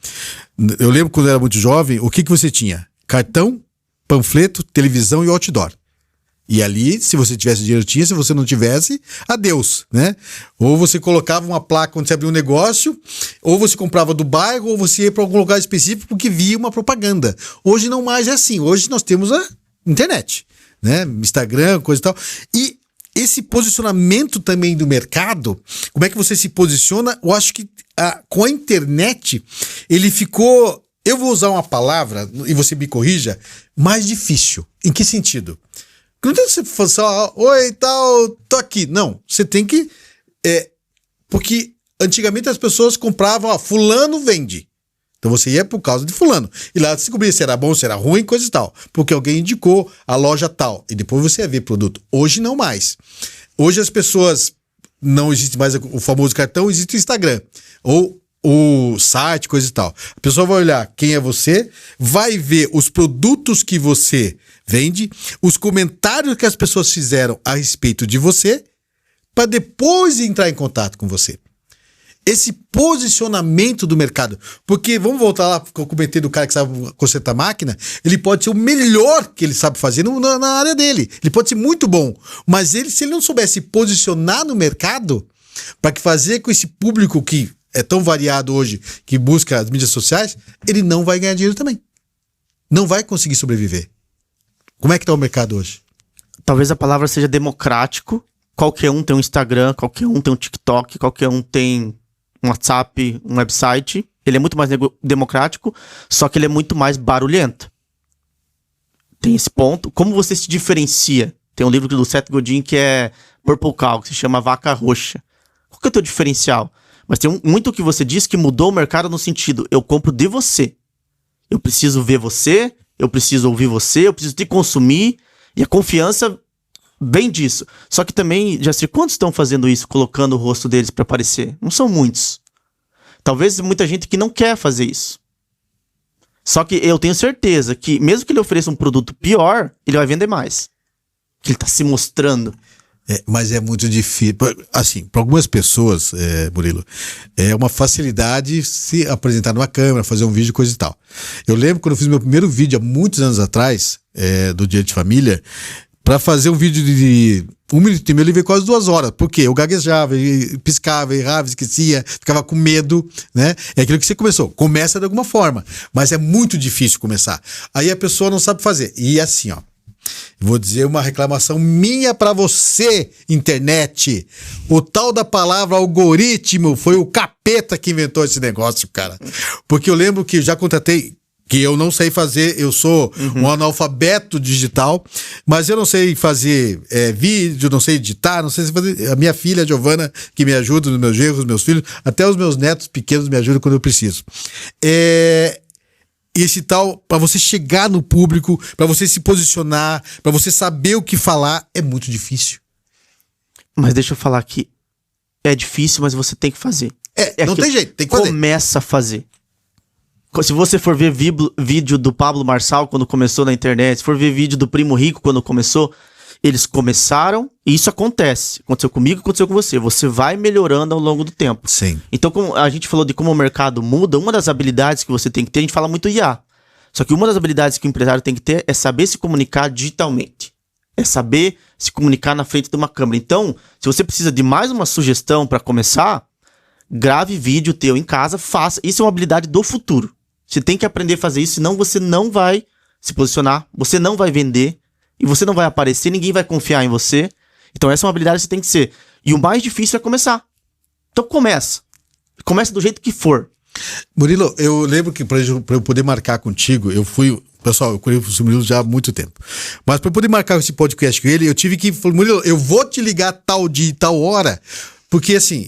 Speaker 1: Eu lembro quando eu era muito jovem, o que você tinha? Cartão, panfleto, televisão e outdoor. E ali, se você tivesse dinheiro, tinha. Se você não tivesse, adeus, né? Ou você colocava uma placa quando você abria um negócio, ou você comprava do bairro, ou você ia para algum lugar específico porque via uma propaganda. Hoje não mais é assim. Hoje nós temos a internet, né? Instagram, coisa e tal. E esse posicionamento também do mercado, como é que você se posiciona? Eu acho que com a internet, ele ficou, eu vou usar uma palavra, e você me corrija, mais difícil. Em que sentido? Não tem que você falar só, oi, tal, tô aqui. Não, você tem que... porque antigamente as pessoas compravam, fulano vende. Então você ia por causa de fulano. E lá você descobria se era bom, se era ruim, coisa e tal. Porque alguém indicou a loja tal. E depois você ia ver produto. Hoje não mais. Hoje as pessoas... Não existe mais o famoso cartão, existe o Instagram. Ou o site, coisa e tal. A pessoa vai olhar quem é você, vai ver os produtos que você vende, os comentários que as pessoas fizeram a respeito de você, para depois entrar em contato com você. Esse posicionamento do mercado. Porque, vamos voltar lá, que eu comentei do cara que sabe consertar máquina, ele pode ser o melhor que ele sabe fazer na área dele. Ele pode ser muito bom. Mas se ele não soubesse posicionar no mercado, para que fazer com esse público que é tão variado hoje, que busca as mídias sociais, ele não vai ganhar dinheiro também. Não vai conseguir sobreviver. Como é que está o mercado hoje?
Speaker 2: Talvez a palavra seja democrático. Qualquer um tem um Instagram, qualquer um tem um TikTok, qualquer um tem um WhatsApp, um website. Ele é muito mais democrático, só que ele é muito mais barulhento. Tem esse ponto. Como você se diferencia? Tem um livro do Seth Godin que é Purple Cow, que se chama Vaca Roxa. Qual que é o teu diferencial? Mas tem muito que você diz que mudou o mercado no sentido, eu compro de você. Eu preciso ver você, eu preciso ouvir você, eu preciso te consumir, e a confiança vem disso. Só que também, Jacir, quantos estão fazendo isso, colocando o rosto deles para aparecer? Não são muitos. Talvez muita gente que não quer fazer isso. Só que eu tenho certeza que, mesmo que ele ofereça um produto pior, ele vai vender mais. Que ele está se mostrando.
Speaker 1: Mas é muito difícil. Assim, para algumas pessoas, Murilo, é uma facilidade se apresentar numa câmera, fazer um vídeo, coisa e tal. Eu lembro quando eu fiz meu primeiro vídeo há muitos anos atrás, do Dia de Família, para fazer um vídeo de 1 minuto e meio, ele veio quase 2 horas. Por quê? Eu gaguejava, piscava, errava, esquecia, ficava com medo, né? É aquilo que você começou. Começa de alguma forma, mas é muito difícil começar. Aí a pessoa não sabe fazer. E assim, ó. Vou dizer uma reclamação minha pra você, internet. O tal da palavra algoritmo foi o capeta que inventou esse negócio, cara. Porque eu lembro que já contratei, que eu não sei fazer, eu sou um analfabeto digital, mas eu não sei fazer vídeo, não sei editar, não sei fazer. A minha filha, a Giovana, que me ajuda nos meus erros, meus filhos, até os meus netos pequenos me ajudam quando eu preciso. Esse tal, para você chegar no público, para você se posicionar, para você saber o que falar, é muito difícil.
Speaker 2: Mas deixa eu falar que é difícil, mas você tem que fazer.
Speaker 1: Não tem jeito, tem que fazer.
Speaker 2: Começa a fazer. Se você for ver vídeo do Pablo Marçal quando começou na internet, se for ver vídeo do Primo Rico quando começou, eles começaram e isso acontece. Aconteceu comigo, aconteceu com você. Você vai melhorando ao longo do tempo.
Speaker 1: Sim.
Speaker 2: Então, como a gente falou de como o mercado muda, uma das habilidades que você tem que ter, a gente fala muito IA. Só que uma das habilidades que o empresário tem que ter é saber se comunicar digitalmente. É saber se comunicar na frente de uma câmera. Então, se você precisa de mais uma sugestão para começar, grave vídeo teu em casa, faça. Isso é uma habilidade do futuro. Você tem que aprender a fazer isso, senão você não vai se posicionar, você não vai vender, e você não vai aparecer, ninguém vai confiar em você. Então essa é uma habilidade que você tem que ser. E o mais difícil é começar. Então começa. Começa do jeito que for.
Speaker 1: Murilo, eu lembro que para eu poder marcar contigo, pessoal, eu conheço o Murilo já há muito tempo. Mas para eu poder marcar esse podcast com ele, eu tive que falar, Murilo, eu vou te ligar tal dia e tal hora. Porque assim,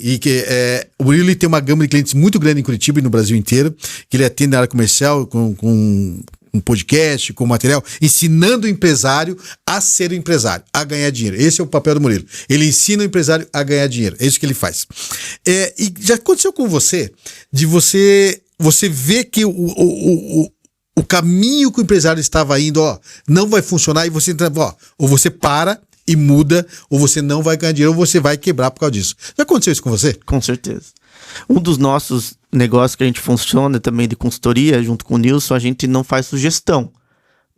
Speaker 1: o Murilo tem uma gama de clientes muito grande em Curitiba e no Brasil inteiro, que ele atende na área comercial com um podcast, com material, ensinando o empresário a ser o empresário, a ganhar dinheiro. Esse é o papel do Murilo. Ele ensina o empresário a ganhar dinheiro. É isso que ele faz. E já aconteceu com você, de você ver que o caminho que o empresário estava indo, não vai funcionar, e você entra, ou você para e muda, ou você não vai ganhar dinheiro, ou você vai quebrar por causa disso. Já aconteceu isso com você?
Speaker 2: Com certeza. Um dos nossos negócios que a gente funciona também de consultoria, junto com o Nilson, a gente não faz sugestão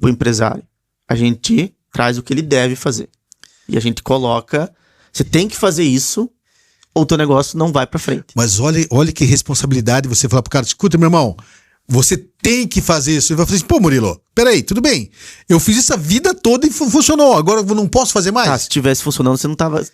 Speaker 2: pro empresário. A gente traz o que ele deve fazer. E a gente coloca, você tem que fazer isso, ou teu negócio não vai pra frente.
Speaker 1: Mas olha que responsabilidade você falar pro cara, escuta, meu irmão, você tem que fazer isso. Ele vai falar assim, pô, Murilo, peraí, tudo bem. Eu fiz isso a vida toda e funcionou. Agora eu não posso fazer mais?
Speaker 2: Se tivesse funcionando, você não tava te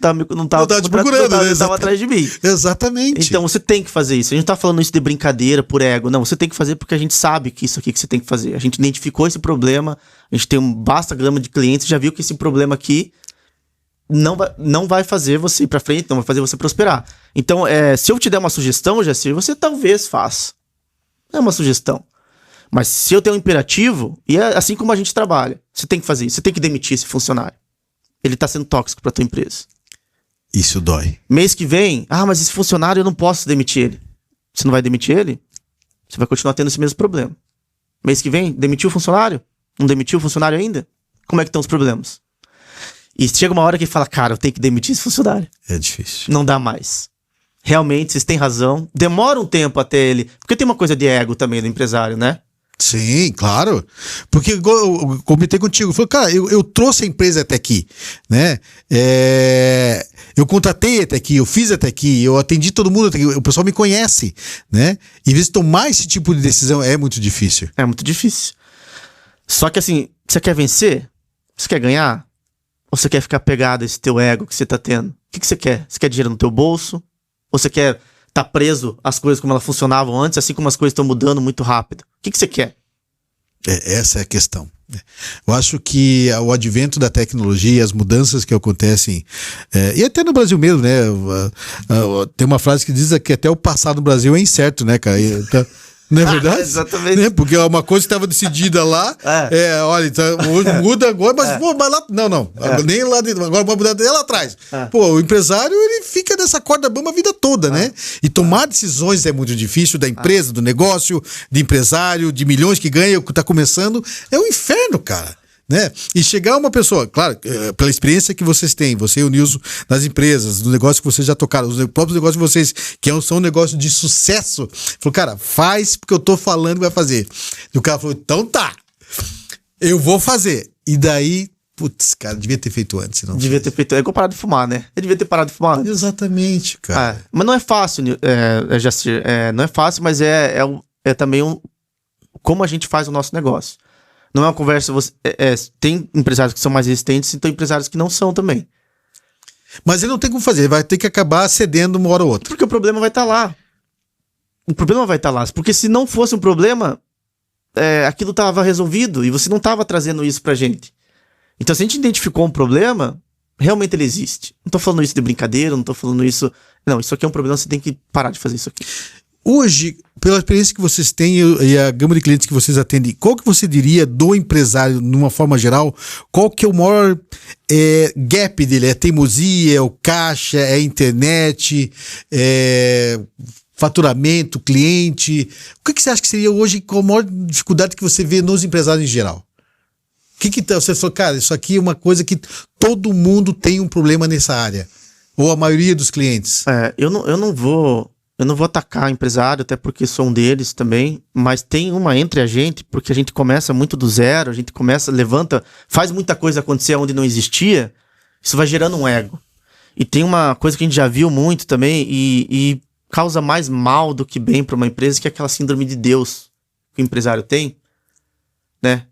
Speaker 1: procurando, né?
Speaker 2: Você tava atrás de mim.
Speaker 1: Exatamente.
Speaker 2: Então você tem que fazer isso. A gente não tá falando isso de brincadeira, por ego. Não, você tem que fazer porque a gente sabe que isso aqui que você tem que fazer. A gente identificou esse problema, a gente tem um vasta gama de clientes, já viu que esse problema aqui não vai fazer você ir pra frente, não vai fazer você prosperar. Então, se eu te der uma sugestão, Jacir, você talvez faça. É uma sugestão. Mas se eu tenho um imperativo, e é assim como a gente trabalha, você tem que fazer isso, você tem que demitir esse funcionário. Ele tá sendo tóxico pra tua empresa.
Speaker 1: Isso dói.
Speaker 2: Mês que vem, mas esse funcionário eu não posso demitir ele. Você não vai demitir ele? Você vai continuar tendo esse mesmo problema. Mês que vem, demitiu o funcionário? Não demitiu o funcionário ainda? Como é que estão os problemas? E chega uma hora que fala, cara, eu tenho que demitir esse funcionário.
Speaker 1: É difícil.
Speaker 2: Não dá mais. Realmente, vocês têm razão. Demora um tempo até ele... Porque tem uma coisa de ego também do empresário, né?
Speaker 1: Sim, claro. Porque eu comentei contigo. Eu falei, cara, eu trouxe a empresa até aqui, né? Eu contratei até aqui, eu fiz até aqui, eu atendi todo mundo até aqui. O pessoal me conhece, né? E às vezes tomar esse tipo de decisão é muito difícil.
Speaker 2: É muito difícil. Só que assim, você quer vencer? Você quer ganhar? Ou você quer ficar pegado a esse teu ego que você tá tendo? O que você quer? Você quer dinheiro no teu bolso? Ou você quer estar preso às coisas como elas funcionavam antes, assim como as coisas estão mudando muito rápido? O que você quer?
Speaker 1: Essa é a questão. Eu acho que o advento da tecnologia, as mudanças que acontecem, e até no Brasil mesmo, né? Tem uma frase que diz que até o passado no Brasil é incerto, né, cara? Então, não é verdade?
Speaker 2: Exatamente.
Speaker 1: Né? Porque uma coisa que estava decidida lá, olha, então, hoje muda agora, mas, pô, mas lá. Não. Nem lá agora vai mudar até lá atrás. Pô, o empresário, ele fica nessa corda bamba a vida toda, né? E tomar decisões é muito difícil, da empresa, do negócio, de empresário, de milhões que ganha, que tá começando. É um inferno, cara. Né? E chegar uma pessoa, claro, pela experiência que vocês têm, você e o Nilson, nas empresas, no negócio que vocês já tocaram, os próprios negócios de vocês, que são um negócio de sucesso, falou, cara, faz porque eu tô falando que vai fazer. E o cara falou, então tá, eu vou fazer. E daí, putz, cara, devia ter feito antes. Não
Speaker 2: devia ter feito, é igual parar de fumar, né? Eu devia ter parado de fumar antes.
Speaker 1: Exatamente, cara.
Speaker 2: Mas não é fácil, Jacir, não é fácil, mas é também como a gente faz o nosso negócio. Não é uma conversa... tem empresários que são mais resistentes e tem empresários que não são também.
Speaker 1: Mas ele não tem como fazer, vai ter que acabar cedendo uma hora ou outra.
Speaker 2: Porque o problema vai estar lá. O problema vai estar lá. Porque se não fosse um problema, aquilo estava resolvido e você não estava trazendo isso pra gente. Então, se a gente identificou um problema, realmente ele existe. Não tô falando isso de brincadeira, não tô falando isso... Não, isso aqui é um problema, você tem que parar de fazer isso aqui.
Speaker 1: Hoje, pela experiência que vocês têm e a gama de clientes que vocês atendem, qual que você diria do empresário, numa forma geral, qual que é o maior gap dele? É teimosia, é o caixa, é a internet, é faturamento, cliente? O que você acha que seria hoje a maior dificuldade que você vê nos empresários em geral? Você falou, cara, isso aqui é uma coisa que todo mundo tem um problema nessa área. Ou a maioria dos clientes.
Speaker 2: Eu não vou atacar empresário, até porque sou um deles também, mas tem uma entre a gente, porque a gente começa muito do zero, a gente faz muita coisa acontecer onde não existia, isso vai gerando um ego. E tem uma coisa que a gente já viu muito também, e causa mais mal do que bem para uma empresa, que é aquela síndrome de Deus que o empresário tem, né?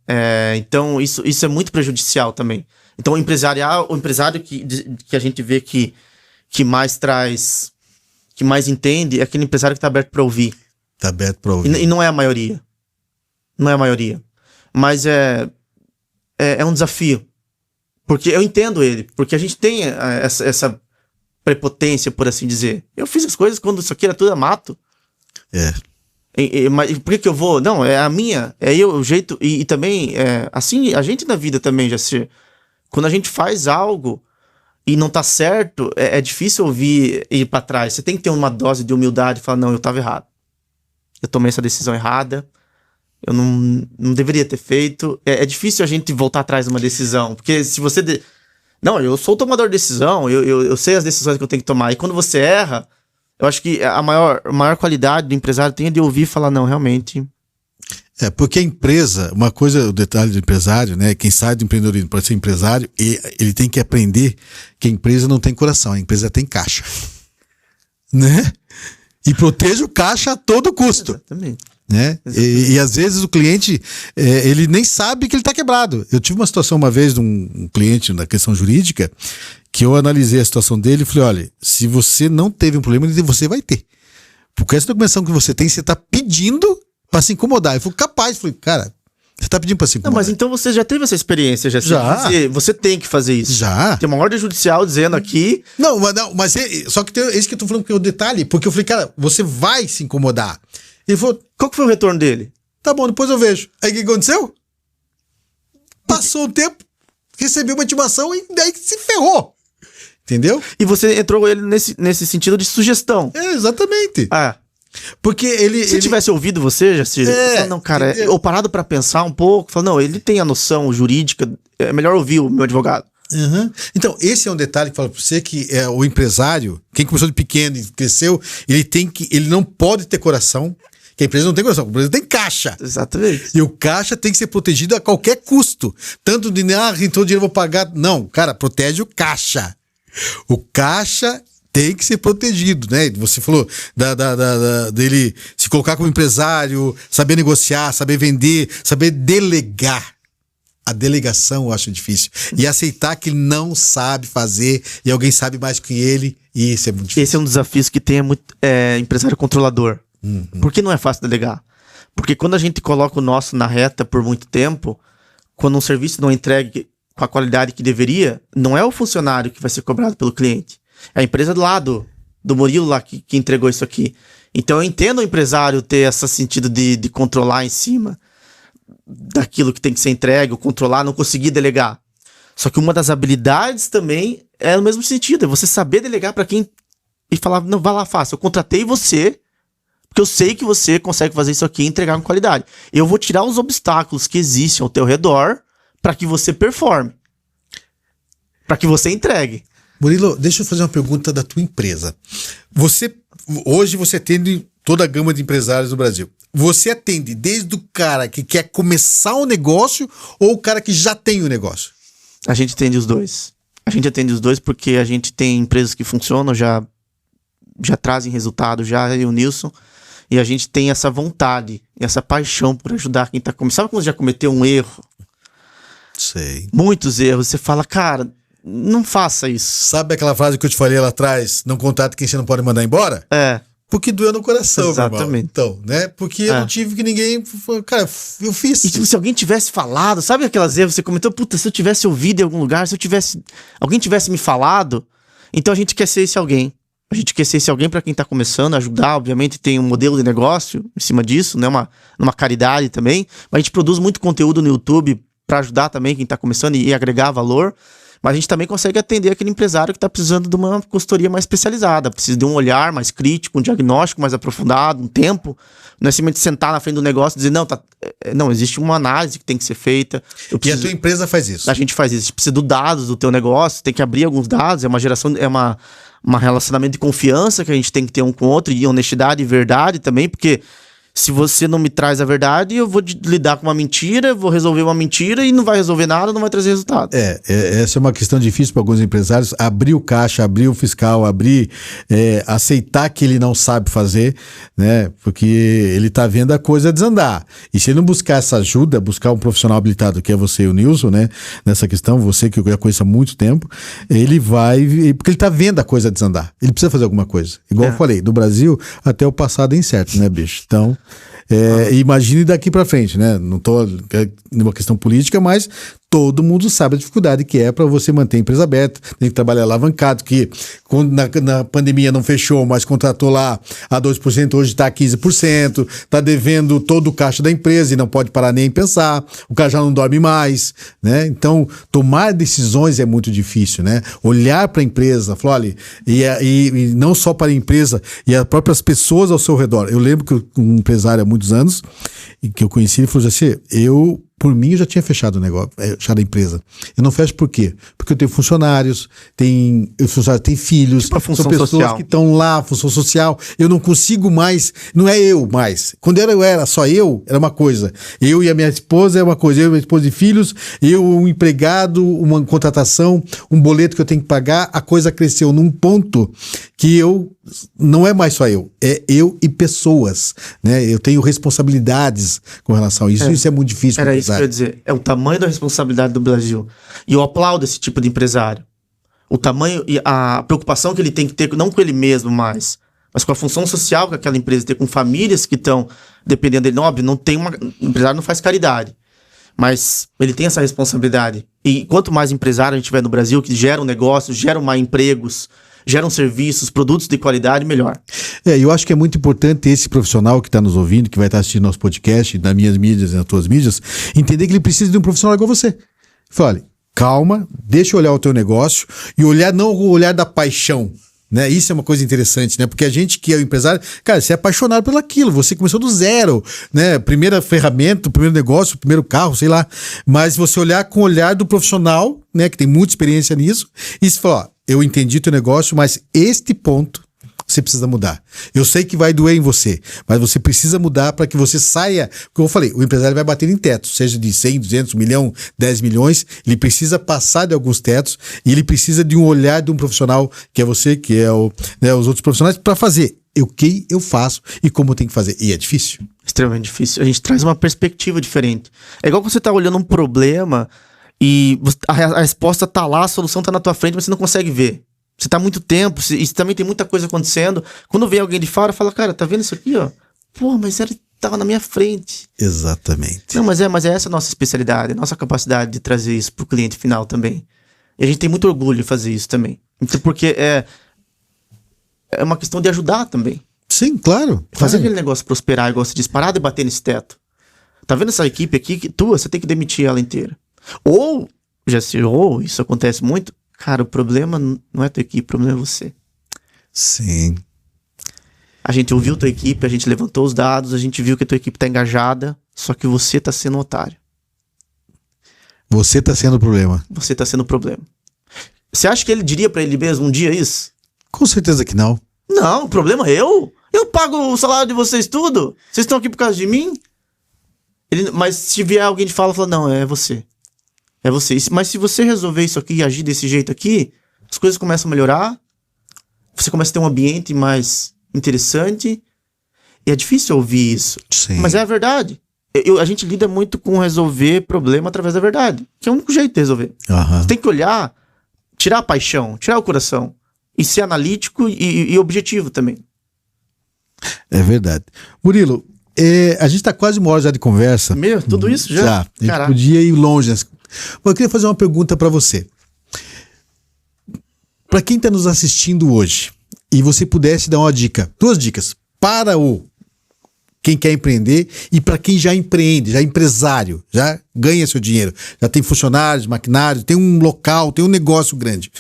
Speaker 2: Então isso é muito prejudicial também. Então o empresário que a gente vê que mais traz... que mais entende é aquele empresário que está aberto para ouvir.
Speaker 1: Está aberto para ouvir.
Speaker 2: E não é a maioria. Não é a maioria. Mas é um desafio. Porque eu entendo ele. Porque a gente tem essa prepotência, por assim dizer. Eu fiz as coisas quando isso aqui era tudo mato. Mas por que eu vou? Não, é a minha. É eu, o jeito. E também, assim, a gente na vida também, Jacir. Quando a gente faz algo... e não tá certo, é difícil ouvir ir pra trás. Você tem que ter uma dose de humildade e falar, não, eu tava errado. Eu tomei essa decisão errada. Eu não deveria ter feito. É difícil a gente voltar atrás de uma decisão. Porque se você... Não, eu sou o tomador de decisão. Eu sei as decisões que eu tenho que tomar. E quando você erra, eu acho que a maior qualidade do empresário tem de ouvir e falar, não, realmente...
Speaker 1: Porque a empresa, uma coisa, o detalhe do empresário, né? Quem sai do empreendedorismo para ser empresário, ele tem que aprender que a empresa não tem coração, a empresa tem caixa. Né? E proteja o caixa a todo custo.
Speaker 2: Exatamente.
Speaker 1: Né? E às vezes o cliente, ele nem sabe que ele está quebrado. Eu tive uma situação uma vez de um cliente na questão jurídica, que eu analisei a situação dele e falei, olha, se você não teve um problema, você vai ter. Porque essa documentação que você tem, você está pedindo para se incomodar. Eu fui capaz, falei, cara, você tá pedindo para se incomodar.
Speaker 2: Não, mas então você já teve essa experiência, já. Você tem que fazer isso.
Speaker 1: Já.
Speaker 2: Tem uma ordem judicial dizendo aqui...
Speaker 1: Não, mas só que esse que eu tô falando que é o detalhe, porque eu falei, cara, você vai se incomodar. Ele falou,
Speaker 2: qual que foi o retorno dele?
Speaker 1: Tá bom, depois eu vejo. Aí o que aconteceu? Passou um tempo, recebeu uma intimação e daí se ferrou. Entendeu?
Speaker 2: E você entrou ele nesse sentido de sugestão.
Speaker 1: Exatamente. Porque
Speaker 2: se tivesse ouvido você, Jacir, não, cara, ou parado pra pensar um pouco, falou, não, ele tem a noção jurídica, é melhor ouvir o meu advogado.
Speaker 1: Então, esse é um detalhe que fala pra você que o empresário, quem começou de pequeno e cresceu, ele não pode ter coração, que a empresa não tem coração, a empresa tem caixa.
Speaker 2: Exatamente.
Speaker 1: E o caixa tem que ser protegido a qualquer custo. Tanto de, então o dinheiro eu vou pagar. Não, cara, protege o caixa. O caixa tem que ser protegido, né? Você falou dele se colocar como empresário, saber negociar, saber vender, saber delegar. A delegação eu acho difícil. E aceitar que não sabe fazer e alguém sabe mais que ele, e isso é muito difícil.
Speaker 2: Esse é um desafio que tem empresário controlador. Por que não é fácil delegar? Porque quando a gente coloca o nosso na reta por muito tempo, quando um serviço não é entregue com a qualidade que deveria, não é o funcionário que vai ser cobrado pelo cliente. É a empresa do lado, do Murilo lá que entregou isso aqui. Então eu entendo o empresário ter esse sentido de controlar em cima daquilo que tem que ser entregue, ou controlar, não conseguir delegar. Só que uma das habilidades também é no mesmo sentido, é você saber delegar para quem e falar, não, vai lá, faça. Eu contratei você, porque eu sei que você consegue fazer isso aqui e entregar com qualidade. Eu vou tirar os obstáculos que existem ao teu redor para que você performe. Para que você entregue.
Speaker 1: Murilo, deixa eu fazer uma pergunta da tua empresa. Hoje você atende toda a gama de empresários do Brasil. Você atende desde o cara que quer começar um negócio ou o cara que já tem o negócio?
Speaker 2: A gente atende os dois. A gente atende os dois porque a gente tem empresas que funcionam, já trazem resultado, já e o Nilson. E a gente tem essa vontade, essa paixão por ajudar quem tá começando. Sabe quando já cometeu um erro?
Speaker 1: Sei.
Speaker 2: Muitos erros. Você fala, cara, não faça isso.
Speaker 1: Sabe aquela frase que eu te falei lá atrás? Não contrate quem você não pode mandar embora?
Speaker 2: É.
Speaker 1: Porque doeu no coração,
Speaker 2: exatamente.
Speaker 1: Meu irmão. Então, né? Porque eu não tive que ninguém... Cara, eu fiz.
Speaker 2: E tipo, se alguém tivesse falado, sabe aquelas erros que você comentou? Puta, se eu tivesse ouvido em algum lugar, alguém tivesse me falado, então a gente quer ser esse alguém. A gente quer ser esse alguém para quem tá começando, ajudar, obviamente tem um modelo de negócio em cima disso, né? Uma caridade também, mas a gente produz muito conteúdo no YouTube para ajudar também quem tá começando e agregar valor, mas a gente também consegue atender aquele empresário que tá precisando de uma consultoria mais especializada, precisa de um olhar mais crítico, um diagnóstico mais aprofundado, um tempo, não é simplesmente sentar na frente do negócio e dizer, não, existe uma análise que tem que ser feita.
Speaker 1: E a tua empresa faz isso?
Speaker 2: A gente faz isso, a gente precisa dos dados do teu negócio, tem que abrir alguns dados, é uma geração, uma relacionamento de confiança que a gente tem que ter um com o outro, e honestidade e verdade também, porque se você não me traz a verdade, eu vou lidar com uma mentira, vou resolver uma mentira e não vai resolver nada, não vai trazer resultado.
Speaker 1: Essa é uma questão difícil para alguns empresários, abrir o caixa, abrir o fiscal, aceitar que ele não sabe fazer, né? Porque ele tá vendo a coisa desandar. E se ele não buscar essa ajuda, buscar um profissional habilitado, que é você e o Nilson, né? Nessa questão, você que eu já conheço há muito tempo, ele vai... Porque ele tá vendo a coisa desandar. Ele precisa fazer alguma coisa. Igual eu falei, do Brasil até o passado é incerto, né, bicho? Então... imagine daqui pra frente, né? Não tô numa questão política, mas todo mundo sabe a dificuldade que é para você manter a empresa aberta, tem que trabalhar alavancado, que quando na pandemia não fechou, mas contratou lá a 2%, hoje está a 15%, está devendo todo o caixa da empresa e não pode parar nem pensar, o cara já não dorme mais, né? Então, tomar decisões é muito difícil, né? Olhar para a empresa, falar, olha, e não só para a empresa, e as próprias pessoas ao seu redor. Eu lembro que um empresário há muitos anos, e que eu conheci, ele falou assim, por mim, eu já tinha fechado o negócio, fechado a empresa. Eu não fecho por quê? Porque eu tenho funcionários, tem filhos,
Speaker 2: tipo
Speaker 1: são pessoas social. Que estão lá, função social. Eu não consigo mais, não é eu mais. Quando eu era só eu, era uma coisa. Eu e a minha esposa é uma coisa, eu e a minha esposa e filhos, eu, um empregado, uma contratação, um boleto que eu tenho que pagar, a coisa cresceu num ponto que não é mais só eu, é eu e pessoas, né? Eu tenho responsabilidades com relação a isso, isso é muito difícil.
Speaker 2: Era isso que eu ia dizer, é o tamanho da responsabilidade do Brasil. E eu aplaudo esse tipo de empresário. O tamanho e a preocupação que ele tem que ter, não com ele mesmo mais, mas com a função social que aquela empresa tem, com famílias que estão dependendo dele. Óbvio, o empresário não faz caridade, mas ele tem essa responsabilidade. E quanto mais empresário a gente tiver no Brasil, que geram negócios, geram mais empregos, geram serviços, produtos de qualidade, melhor.
Speaker 1: Eu acho que é muito importante esse profissional que está nos ouvindo, que vai estar assistindo nosso podcast, nas minhas mídias e nas tuas mídias, entender que ele precisa de um profissional igual você. Fala, olha, calma, deixa eu olhar o teu negócio e olhar não o olhar da paixão, né? Isso é uma coisa interessante, né? Porque a gente que é o empresário, cara, você é apaixonado por aquilo, você começou do zero, né? Primeira ferramenta, primeiro negócio, primeiro carro, sei lá, mas você olhar com o olhar do profissional, né? Que tem muita experiência nisso, e você fala, ó, eu entendi teu negócio, mas este ponto você precisa mudar. Eu sei que vai doer em você, mas você precisa mudar para que você saia, como eu falei, o empresário vai bater em tetos, seja de 100, 200, 1 milhão, 10 milhões, ele precisa passar de alguns tetos e ele precisa de um olhar de um profissional, que é você, que é os outros profissionais, para fazer o que eu faço e como eu tenho que fazer. E é difícil. Extremamente difícil.
Speaker 2: A gente traz uma perspectiva diferente. É igual quando você está olhando um problema e a resposta tá lá, a solução tá na tua frente, mas você não consegue ver. Você tá há muito tempo, e também tem muita coisa acontecendo. Quando vem alguém de fora, fala, cara, tá vendo isso aqui, ó? Pô, mas era tava na minha frente.
Speaker 1: Exatamente.
Speaker 2: Não, mas é essa a nossa especialidade, a nossa capacidade de trazer isso pro cliente final também. E a gente tem muito orgulho de fazer isso também. Então, porque é uma questão de ajudar também.
Speaker 1: Sim, claro.
Speaker 2: Fazer aquele negócio prosperar, igual você diz, parar de bater nesse teto. Tá vendo essa equipe aqui que você tem que demitir ela inteira. Ou isso acontece muito, cara, o problema não é tua equipe, o problema é você.
Speaker 1: Sim.
Speaker 2: A gente ouviu tua equipe, a gente levantou os dados, a gente viu que a tua equipe tá engajada, só que você tá sendo um otário.
Speaker 1: Você tá sendo o problema.
Speaker 2: Você tá sendo o problema. Você acha que ele diria pra ele mesmo um dia isso?
Speaker 1: Com certeza que não.
Speaker 2: Não, o problema é eu. Eu pago o salário de vocês tudo. Vocês estão aqui por causa de mim? Mas se vier alguém de fala, não, é você. É você. Mas se você resolver isso aqui e agir desse jeito aqui, as coisas começam a melhorar. Você começa a ter um ambiente mais interessante. E é difícil ouvir isso.
Speaker 1: Sim.
Speaker 2: Mas é a verdade. A gente lida muito com resolver problema através da verdade. Que é o único jeito de resolver. Você tem que olhar, tirar a paixão, tirar o coração. E ser analítico e objetivo também.
Speaker 1: É verdade. Murilo, a gente tá quase uma hora já de conversa.
Speaker 2: Tudo isso já?
Speaker 1: Já. A gente podia ir longe. Mas eu queria fazer uma pergunta para você. Para quem está nos assistindo hoje, e você pudesse dar uma dica, 2 dicas, para quem quer empreender e para quem já empreende, já é empresário, já ganha seu dinheiro, já tem funcionários, maquinários, tem um local, tem um negócio grande.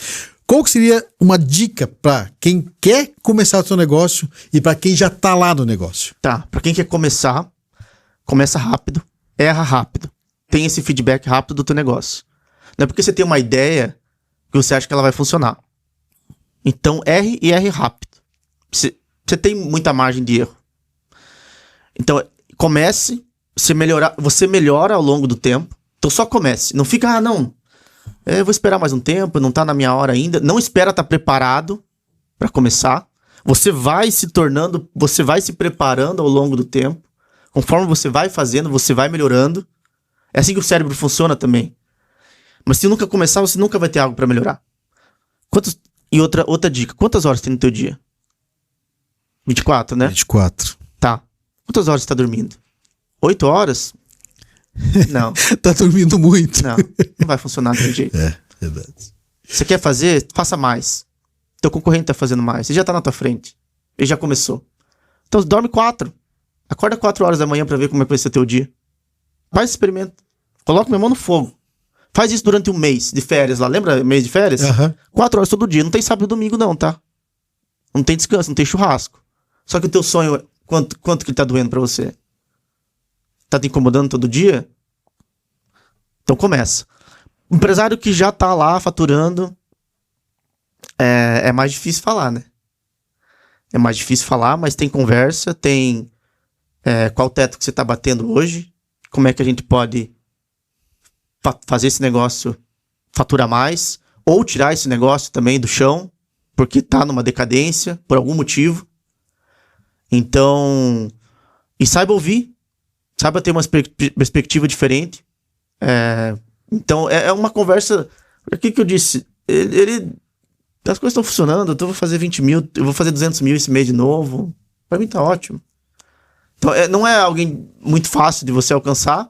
Speaker 1: Qual que seria uma dica para quem quer começar o seu negócio e para quem já está lá no negócio?
Speaker 2: Tá, para quem quer começar, começa rápido, erra rápido. Tem esse feedback rápido do teu negócio. Não é porque você tem uma ideia que você acha que ela vai funcionar. Então, erre rápido. Você tem muita margem de erro. Então, comece, você melhora ao longo do tempo. Então, só comece. Não fica, eu vou esperar mais um tempo, não tá na minha hora ainda. Não espera estar preparado para começar. Você vai se preparando ao longo do tempo. Conforme você vai fazendo, você vai melhorando. É assim que o cérebro funciona também. Mas se nunca começar, você nunca vai ter algo para melhorar. E outra dica, quantas horas tem no teu dia? 24, né?
Speaker 1: 24.
Speaker 2: Tá. Quantas horas você tá dormindo? 8 horas? Não.
Speaker 1: Tá dormindo muito.
Speaker 2: Não vai funcionar daquele jeito.
Speaker 1: É, verdade.
Speaker 2: Você quer fazer? Faça mais. Teu concorrente tá fazendo mais. Ele já tá na tua frente. Ele já começou. Então dorme 4. Acorda 4 horas da manhã pra ver como é que vai ser teu dia. Faz esse experimento. Coloca minha mão no fogo. Faz isso durante um mês de férias lá. Lembra mês de férias? 4 horas todo dia. Não tem sábado e domingo não, tá? Não tem descanso, não tem churrasco. Só que o teu sonho, quanto que ele tá doendo pra você? Tá te incomodando todo dia? Então começa. O empresário que já tá lá faturando, é mais difícil falar, né? É mais difícil falar, mas tem conversa, tem qual teto que você tá batendo hoje, como é que a gente pode fazer esse negócio faturar mais, ou tirar esse negócio também do chão, porque tá numa decadência, por algum motivo. Então, e saiba ouvir, saiba ter uma perspectiva diferente. Então, é uma conversa. O que eu disse? As coisas estão funcionando, eu vou fazer 20 mil, eu vou fazer 200 mil esse mês de novo. Pra mim tá ótimo. Então, não é alguém muito fácil de você alcançar,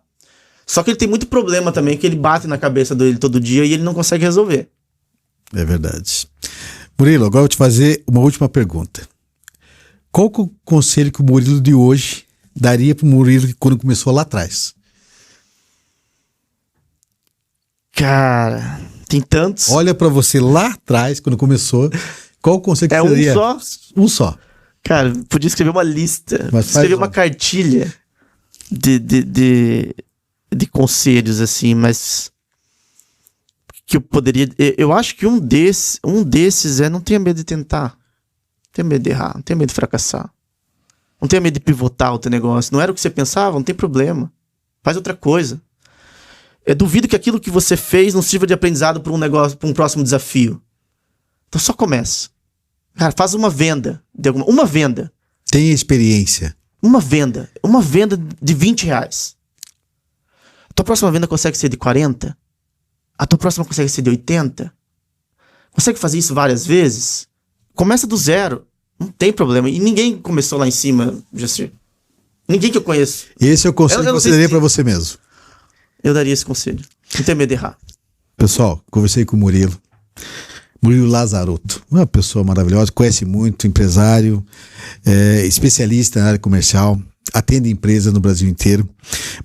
Speaker 2: só que ele tem muito problema também, que ele bate na cabeça dele todo dia e ele não consegue resolver.
Speaker 1: É verdade. Murilo, agora eu vou te fazer uma última pergunta. Qual que é o conselho que o Murilo de hoje daria pro Murilo que quando começou lá atrás?
Speaker 2: Cara, tem tantos.
Speaker 1: Olha pra você lá atrás, quando começou, qual o conselho que você daria?
Speaker 2: Um só?
Speaker 1: Um só.
Speaker 2: Cara, podia escrever uma lista, escrever uma cartilha de conselhos, assim, mas que eu poderia... Eu acho que um desses não tenha medo de tentar. Não tenha medo de errar, não tenha medo de fracassar. Não tenha medo de pivotar o teu negócio. Não era o que você pensava, não tem problema. Faz outra coisa. Duvido que aquilo que você fez não sirva de aprendizado para um negócio, para um próximo desafio. Então só começa. Cara, faz uma venda. Uma venda.
Speaker 1: Tenha experiência.
Speaker 2: Uma venda de R$20. A tua próxima venda consegue ser de 40? A tua próxima consegue ser de 80? Consegue fazer isso várias vezes? Começa do zero. Não tem problema. E ninguém começou lá em cima, Jacir. Ninguém que eu conheço.
Speaker 1: Esse é o conselho que você daria para você mesmo.
Speaker 2: Eu daria esse conselho. Não tenho medo de errar.
Speaker 1: Pessoal, conversei com o Murilo Lazarotto, uma pessoa maravilhosa, conhece muito, empresário, especialista na área comercial, atende empresas no Brasil inteiro.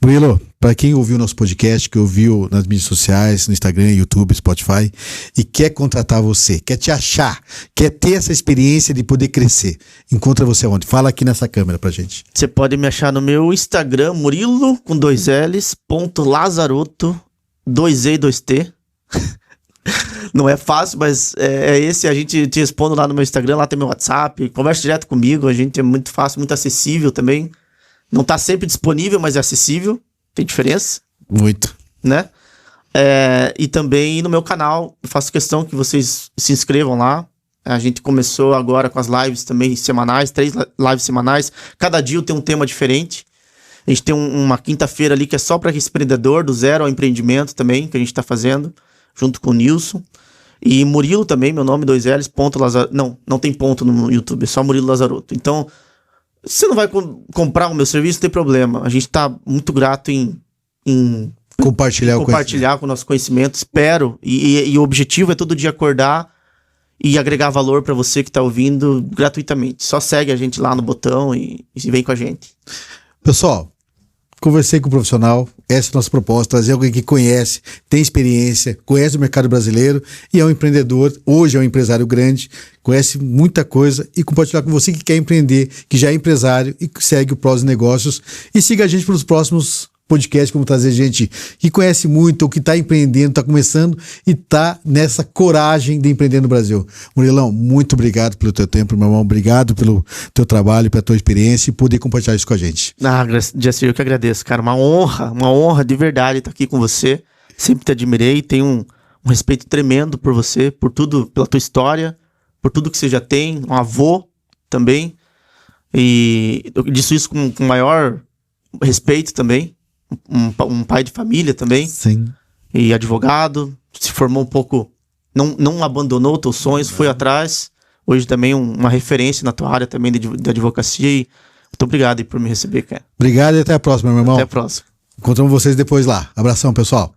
Speaker 1: Murilo, para quem ouviu nosso podcast, que ouviu nas mídias sociais, no Instagram, YouTube, Spotify, e quer contratar você, quer te achar, quer ter essa experiência de poder crescer, encontra você onde? Fala aqui nessa câmera pra gente.
Speaker 2: Você pode me achar no meu Instagram, Murilo, com 2 L's, .Lazarotto, 2E e 2T. Não é fácil, mas é esse. A gente te responde lá no meu Instagram, lá tem meu WhatsApp, conversa direto comigo. A gente é muito fácil, muito acessível também. Não tá sempre disponível, mas é acessível. Tem diferença.
Speaker 1: Muito.
Speaker 2: Né? E também no meu canal, eu faço questão que vocês se inscrevam lá. A gente começou agora com as lives também semanais, 3 lives semanais. Cada dia eu tenho um tema diferente. A gente tem uma quinta-feira ali que é só para esse empreendedor, do zero ao empreendimento também, que a gente tá fazendo, junto com o Nilson. E Murilo também, meu nome, 2 L's, .Lazarotto. Não tem ponto no YouTube, é só Murilo Lazarotto. Então, se você não vai comprar o meu serviço, não tem problema. A gente tá muito grato em compartilhar com o nosso conhecimento. Espero, e o objetivo é todo dia acordar e agregar valor para você que tá ouvindo gratuitamente. Só segue a gente lá no botão e vem com a gente.
Speaker 1: Pessoal, conversei com o profissional, essa é a nossa proposta, trazer alguém que conhece, tem experiência, conhece o mercado brasileiro e é um empreendedor, hoje é um empresário grande, conhece muita coisa e compartilhar com você que quer empreender, que já é empresário e que segue o Prós Negócios e siga a gente para os próximos podcasts, como trazer gente que conhece muito ou que está empreendendo, está começando e está nessa coragem de empreender no Brasil. Murilão, muito obrigado pelo teu tempo, meu irmão, obrigado pelo teu trabalho, pela tua experiência e poder compartilhar isso com a gente.
Speaker 2: Jacir, eu que agradeço, cara, uma honra de verdade estar aqui com você, sempre te admirei, tenho um respeito tremendo por você, por tudo, pela tua história, por tudo que você já tem, um avô também, e eu disse isso com maior respeito também, um pai de família também.
Speaker 1: Sim.
Speaker 2: E advogado, se formou um pouco, não abandonou os teus sonhos, foi atrás. Hoje também uma referência na tua área também de advocacia. E muito obrigado aí por me receber, cara.
Speaker 1: Obrigado e até a próxima, meu irmão.
Speaker 2: Até a próxima.
Speaker 1: Encontramos vocês depois lá. Abração, pessoal.